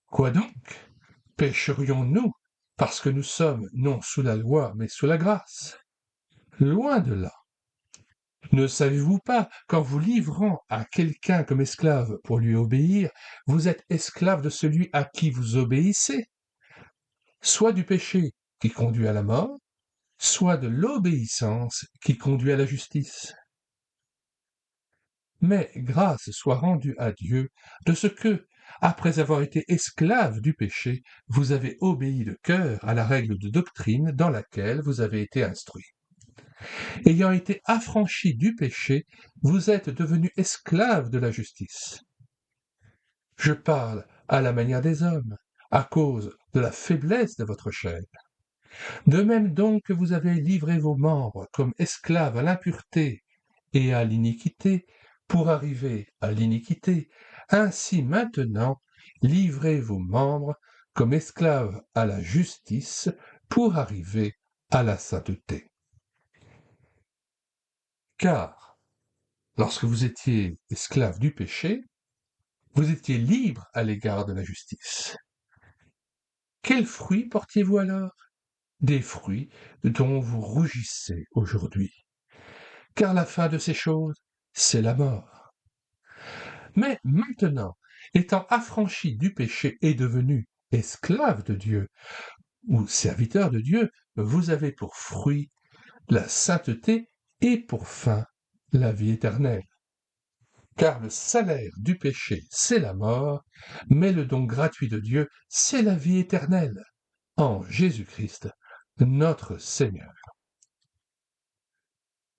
Quoi donc? Pécherions-nous parce que nous sommes non sous la loi, mais sous la grâce? Loin de là. Ne savez-vous pas qu'en vous livrant à quelqu'un comme esclave pour lui obéir, vous êtes esclave de celui à qui vous obéissez, soit du péché qui conduit à la mort, soit de l'obéissance qui conduit à la justice? Mais grâce soit rendue à Dieu de ce que, après avoir été esclave du péché, vous avez obéi de cœur à la règle de doctrine dans laquelle vous avez été instruits. Ayant été affranchis du péché, vous êtes devenus esclaves de la justice. Je parle à la manière des hommes, à cause de la faiblesse de votre chair. De même donc que vous avez livré vos membres comme esclaves à l'impureté et à l'iniquité pour arriver à l'iniquité, ainsi maintenant livrez vos membres comme esclaves à la justice pour arriver à la sainteté. Car lorsque vous étiez esclaves du péché, vous étiez libres à l'égard de la justice. Quels fruits portiez-vous alors? Des fruits dont vous rougissez aujourd'hui. Car la fin de ces choses, c'est la mort. Mais maintenant, étant affranchis du péché et devenus esclaves de Dieu ou serviteurs de Dieu, vous avez pour fruit la sainteté et pour fin la vie éternelle. Car le salaire du péché, c'est la mort, mais le don gratuit de Dieu, c'est la vie éternelle, en Jésus-Christ, notre Seigneur.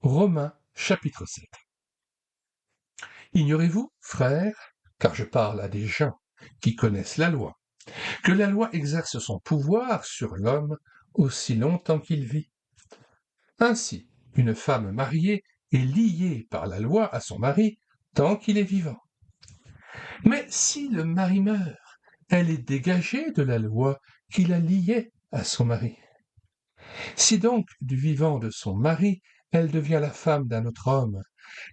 Romains chapitre 7. Ignorez-vous, frères, car je parle à des gens qui connaissent la loi, que la loi exerce son pouvoir sur l'homme aussi longtemps qu'il vit. Ainsi, une femme mariée est liée par la loi à son mari tant qu'il est vivant. Mais si le mari meurt, elle est dégagée de la loi qui la liait à son mari. Si donc, du vivant de son mari, elle devient la femme d'un autre homme,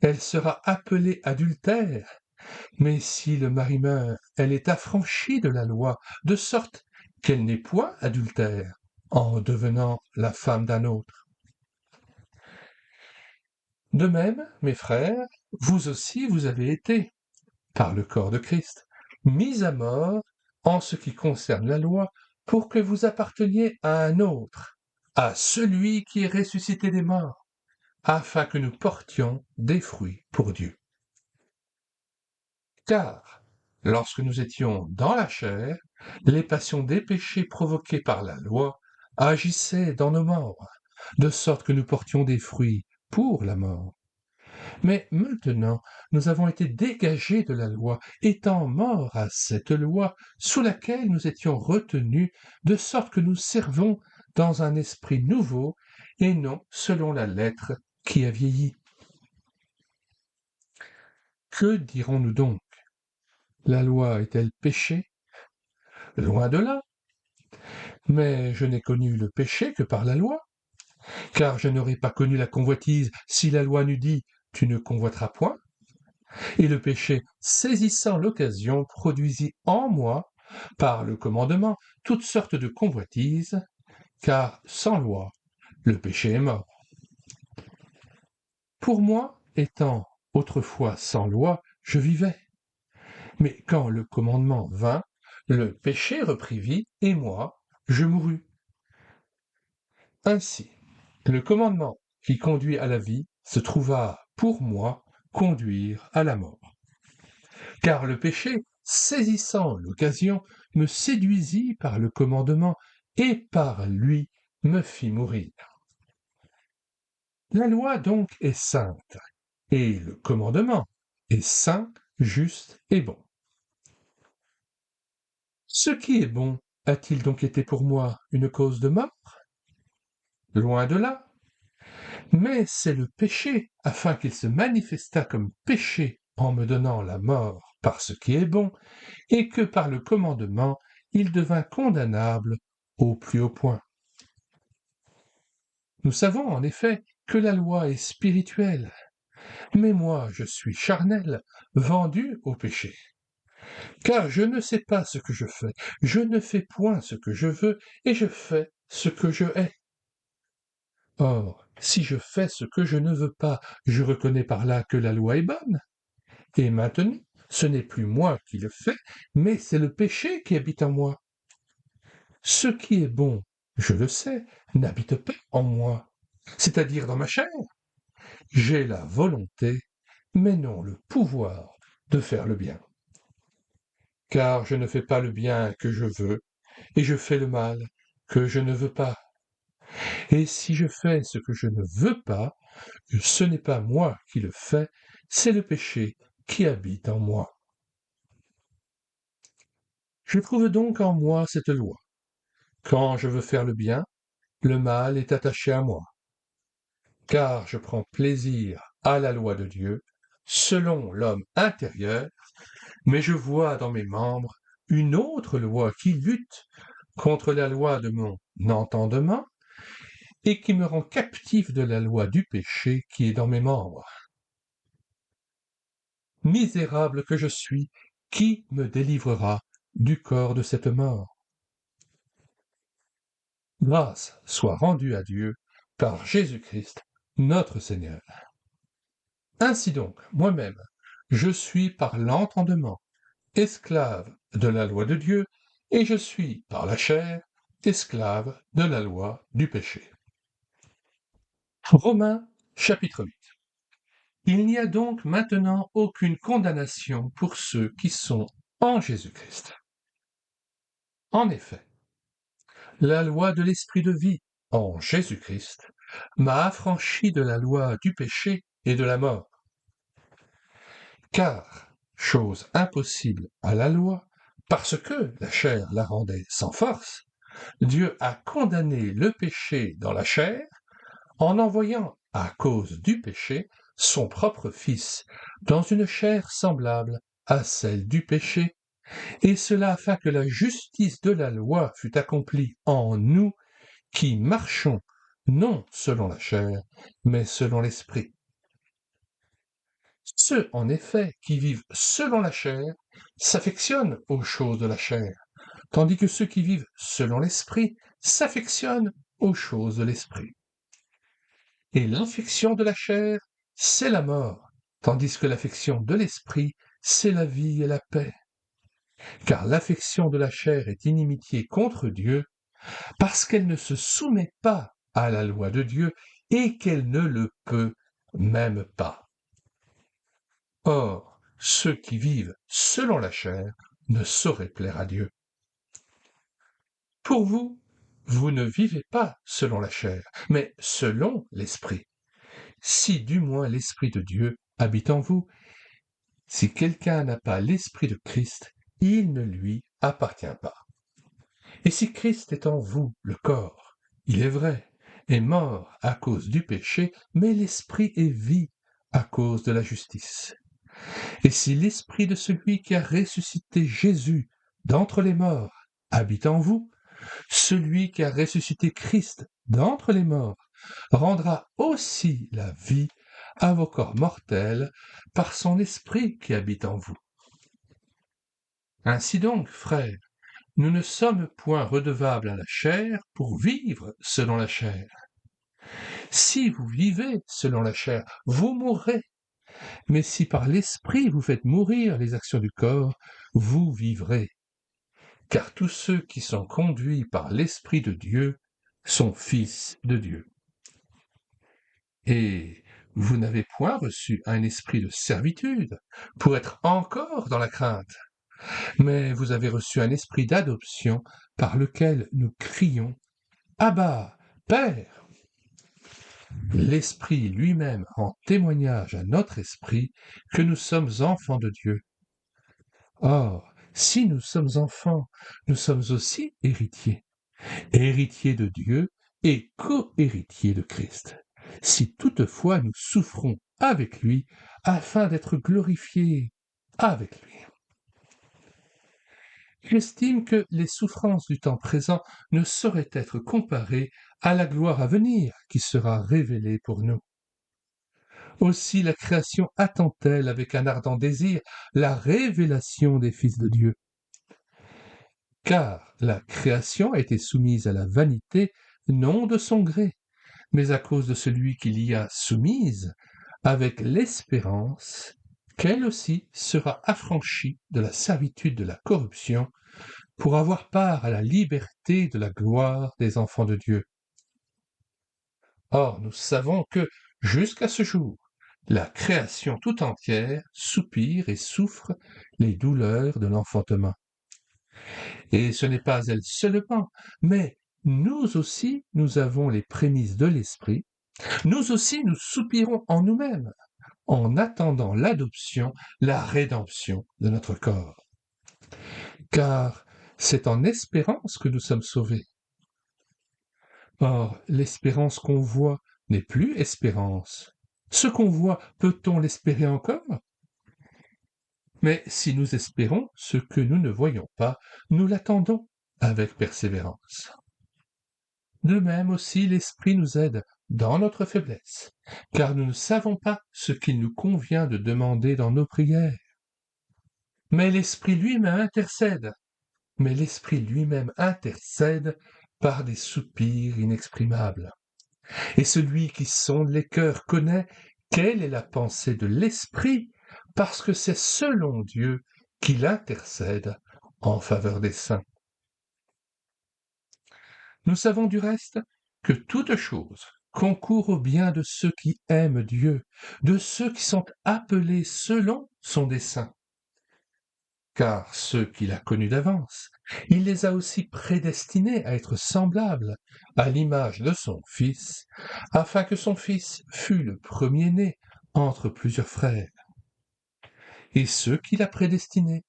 elle sera appelée adultère. Mais si le mari meurt, elle est affranchie de la loi, de sorte qu'elle n'est point adultère, en devenant la femme d'un autre. De même, mes frères, vous aussi vous avez été, par le corps de Christ, mis à mort en ce qui concerne la loi, pour que vous apparteniez à un autre, à celui qui est ressuscité des morts, afin que nous portions des fruits pour Dieu. Car, lorsque nous étions dans la chair, les passions des péchés provoquées par la loi agissaient dans nos membres, de sorte que nous portions des fruits pour la mort. Mais maintenant, nous avons été dégagés de la loi, étant morts à cette loi sous laquelle nous étions retenus, de sorte que nous servons dans un esprit nouveau et non selon la lettre qui a vieilli. Que dirons-nous donc? La loi est-elle péché? Loin de là. Mais je n'ai connu le péché que par la loi, car je n'aurais pas connu la convoitise si la loi n'eût dit « tu ne convoiteras point ». Et le péché, saisissant l'occasion, produisit en moi, par le commandement, toutes sortes de convoitises, car sans loi, le péché est mort. Pour moi, étant autrefois sans loi, je vivais. Mais quand le commandement vint, le péché reprit vie, et moi, je mourus. Ainsi, le commandement qui conduit à la vie se trouva, pour moi, conduire à la mort. Car le péché, saisissant l'occasion, me séduisit par le commandement et par lui me fit mourir. La loi donc est sainte, et le commandement est saint, juste et bon. Ce qui est bon a-t-il donc été pour moi une cause de mort? Loin de là. Mais c'est le péché, afin qu'il se manifestât comme péché en me donnant la mort par ce qui est bon, et que par le commandement il devint condamnable au plus haut point. Nous savons en effet que la loi est spirituelle, mais moi je suis charnel, vendu au péché. Car je ne sais pas ce que je fais, je ne fais point ce que je veux, et je fais ce que je hais. Or, si je fais ce que je ne veux pas, je reconnais par là que la loi est bonne. Et maintenant, ce n'est plus moi qui le fais, mais c'est le péché qui habite en moi. Ce qui est bon, je le sais, n'habite pas en moi, c'est-à-dire dans ma chair. J'ai la volonté, mais non le pouvoir de faire le bien. Car je ne fais pas le bien que je veux, et je fais le mal que je ne veux pas. Et si je fais ce que je ne veux pas, ce n'est pas moi qui le fais, c'est le péché qui habite en moi. Je trouve donc en moi cette loi. Quand je veux faire le bien, le mal est attaché à moi, car je prends plaisir à la loi de Dieu, selon l'homme intérieur, mais je vois dans mes membres une autre loi qui lutte contre la loi de mon entendement et qui me rend captif de la loi du péché qui est dans mes membres. Misérable que je suis, qui me délivrera du corps de cette mort? Grâce soit rendue à Dieu par Jésus-Christ, notre Seigneur. Ainsi donc, moi-même, je suis par l'entendement esclave de la loi de Dieu, et je suis par la chair esclave de la loi du péché. Romains chapitre 8. Il n'y a donc maintenant aucune condamnation pour ceux qui sont en Jésus-Christ. En effet, la loi de l'esprit de vie en Jésus-Christ m'a affranchi de la loi du péché et de la mort. Car, chose impossible à la loi, parce que la chair la rendait sans force, Dieu a condamné le péché dans la chair en envoyant, à cause du péché, son propre Fils dans une chair semblable à celle du péché, et cela afin que la justice de la loi fût accomplie en nous qui marchons non selon la chair, mais selon l'Esprit. Ceux, en effet, qui vivent selon la chair s'affectionnent aux choses de la chair, tandis que ceux qui vivent selon l'Esprit s'affectionnent aux choses de l'Esprit. Et l'affection de la chair, c'est la mort, tandis que l'affection de l'Esprit, c'est la vie et la paix. Car l'affection de la chair est inimitié contre Dieu, parce qu'elle ne se soumet pas à la loi de Dieu et qu'elle ne le peut même pas. Or, ceux qui vivent selon la chair ne sauraient plaire à Dieu. Pour vous, vous ne vivez pas selon la chair, mais selon l'Esprit. Si du moins l'Esprit de Dieu habite en vous, si quelqu'un n'a pas l'Esprit de Christ, il ne lui appartient pas. Et si Christ est en vous, le corps, il est vrai, est mort à cause du péché, mais l'Esprit est vie à cause de la justice. Et si l'Esprit de celui qui a ressuscité Jésus d'entre les morts habite en vous, celui qui a ressuscité Christ d'entre les morts rendra aussi la vie à vos corps mortels par son Esprit qui habite en vous. Ainsi donc, frères, nous ne sommes point redevables à la chair pour vivre selon la chair. Si vous vivez selon la chair, vous mourrez. Mais si par l'Esprit vous faites mourir les actions du corps, vous vivrez. Car tous ceux qui sont conduits par l'Esprit de Dieu sont fils de Dieu. Et vous n'avez point reçu un esprit de servitude pour être encore dans la crainte, mais vous avez reçu un esprit d'adoption par lequel nous crions « Abba, Père !» L'Esprit lui-même rend témoignage à notre esprit que nous sommes enfants de Dieu. Or, si nous sommes enfants, nous sommes aussi héritiers, héritiers de Dieu et co-héritiers de Christ, si toutefois nous souffrons avec lui, afin d'être glorifiés avec lui. J'estime que les souffrances du temps présent ne sauraient être comparées à la gloire à venir qui sera révélée pour nous. Aussi la création attend-elle avec un ardent désir la révélation des fils de Dieu. Car la création a été soumise à la vanité, non de son gré, mais à cause de celui qui l'y a soumise, avec l'espérance qu'elle aussi sera affranchie de la servitude de la corruption, pour avoir part à la liberté de la gloire des enfants de Dieu. Or, nous savons que, jusqu'à ce jour, la création tout entière soupire et souffre les douleurs de l'enfantement. Et ce n'est pas elle seulement, mais nous aussi, nous avons les prémices de l'Esprit, nous aussi, nous soupirons en nous-mêmes, en attendant l'adoption, la rédemption de notre corps. Car c'est en espérance que nous sommes sauvés. Or, l'espérance qu'on voit n'est plus espérance. Ce qu'on voit, peut-on l'espérer encore? Mais si nous espérons ce que nous ne voyons pas, nous l'attendons avec persévérance. De même aussi, l'Esprit nous aide dans notre faiblesse, car nous ne savons pas ce qu'il nous convient de demander dans nos prières. Mais l'Esprit lui-même intercède par des soupirs inexprimables. Et celui qui sonde les cœurs connaît quelle est la pensée de l'Esprit, parce que c'est selon Dieu qu'il intercède en faveur des saints. Nous savons du reste que toute chose concourt au bien de ceux qui aiment Dieu, de ceux qui sont appelés selon son dessein. Car ceux qu'il a connus d'avance, il les a aussi prédestinés à être semblables à l'image de son Fils, afin que son Fils fût le premier-né entre plusieurs frères. Et ceux qu'il a prédestinés,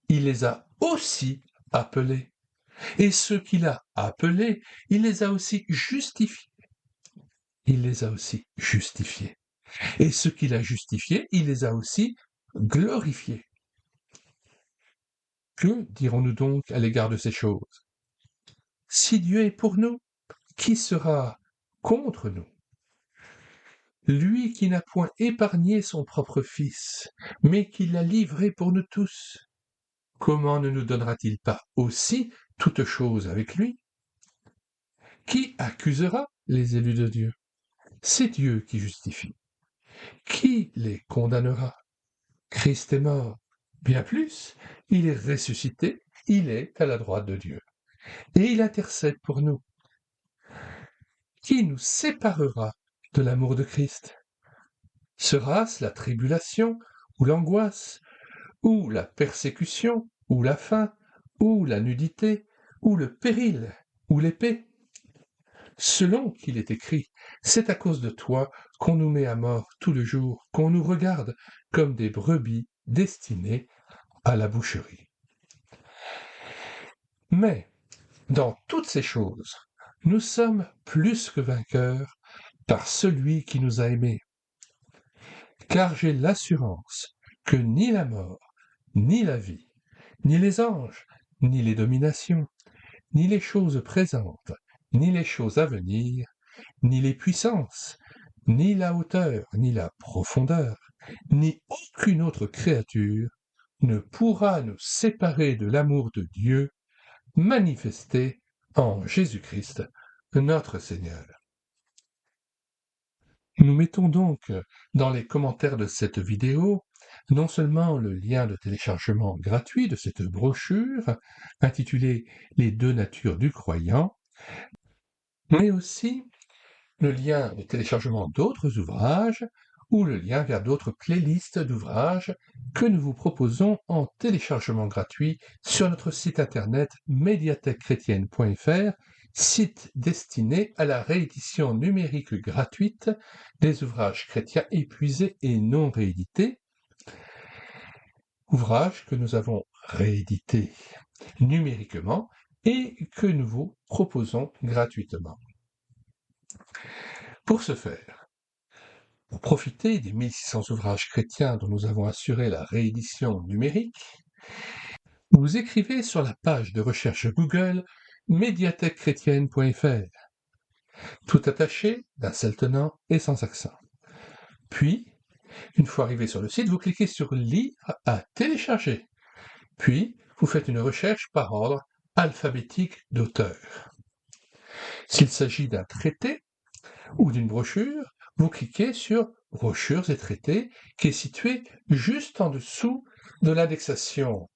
il les a aussi appelés. Et ceux qu'il a appelés, il les a aussi justifiés. Et ceux qu'il a justifiés, il les a aussi glorifiés. Que dirons-nous donc à l'égard de ces choses? Si Dieu est pour nous, qui sera contre nous? Lui qui n'a point épargné son propre Fils, mais qui l'a livré pour nous tous, comment ne nous donnera-t-il pas aussi toutes choses avec lui? Qui accusera les élus de Dieu? C'est Dieu qui justifie. Qui les condamnera? Christ est mort. Bien plus, il est ressuscité, il est à la droite de Dieu. Et il intercède pour nous. Qui nous séparera de l'amour de Christ? Sera-ce la tribulation, ou l'angoisse, ou la persécution, ou la faim, ou la nudité, ou le péril, ou l'épée? Selon qu'il est écrit, c'est à cause de toi qu'on nous met à mort tout le jour, qu'on nous regarde comme des brebis destinées à la boucherie. Mais, dans toutes ces choses, nous sommes plus que vainqueurs par celui qui nous a aimés. Car j'ai l'assurance que ni la mort, ni la vie, ni les anges, ni les dominations, ni les choses présentes, ni les choses à venir, ni les puissances, ni la hauteur, ni la profondeur, ni aucune autre créature ne pourra nous séparer de l'amour de Dieu manifesté en Jésus-Christ, notre Seigneur. Nous mettons donc dans les commentaires de cette vidéo non seulement le lien de téléchargement gratuit de cette brochure intitulée « Les deux natures du croyant », mais aussi le lien de téléchargement d'autres ouvrages ou le lien vers d'autres playlists d'ouvrages que nous vous proposons en téléchargement gratuit sur notre site internet médiathèquechrétienne.fr, site destiné à la réédition numérique gratuite des ouvrages chrétiens épuisés et non réédités, ouvrages que nous avons réédités numériquement et que nous vous proposons gratuitement. Pour ce faire, pour profiter des 1600 ouvrages chrétiens dont nous avons assuré la réédition numérique, vous écrivez sur la page de recherche Google médiathèquechrétienne.fr, tout attaché d'un seul tenant et sans accent. Puis, une fois arrivé sur le site, vous cliquez sur « Livre à télécharger ». Puis, vous faites une recherche par ordre alphabétique d'auteur. S'il s'agit d'un traité ou d'une brochure, vous cliquez sur « Brochures et traités » qui est situé juste en dessous de l'indexation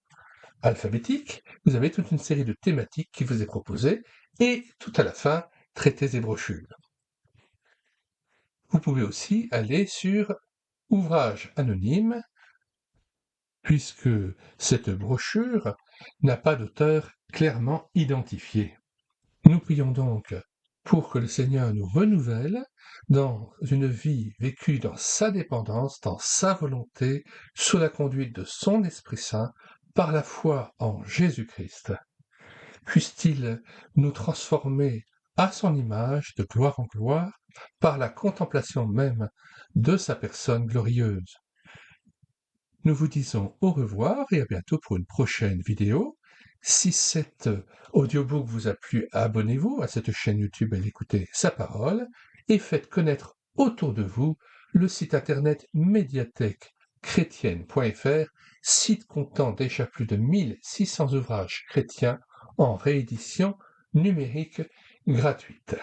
alphabétique. Vous avez toute une série de thématiques qui vous est proposée et tout à la fin, traités et brochures. Vous pouvez aussi aller sur « Ouvrages anonymes » puisque cette brochure n'a pas d'auteur clairement identifié. Nous prions donc pour que le Seigneur nous renouvelle dans une vie vécue dans sa dépendance, dans sa volonté, sous la conduite de son Esprit Saint, par la foi en Jésus-Christ. Puisse-t-il nous transformer à son image de gloire en gloire, par la contemplation même de sa personne glorieuse. Nous vous disons au revoir et à bientôt pour une prochaine vidéo. Si cet audiobook vous a plu, abonnez-vous à cette chaîne YouTube et écoutez sa parole et faites connaître autour de vous le site internet médiathèquechrétienne.fr, site comptant déjà plus de 1600 ouvrages chrétiens en réédition numérique gratuite.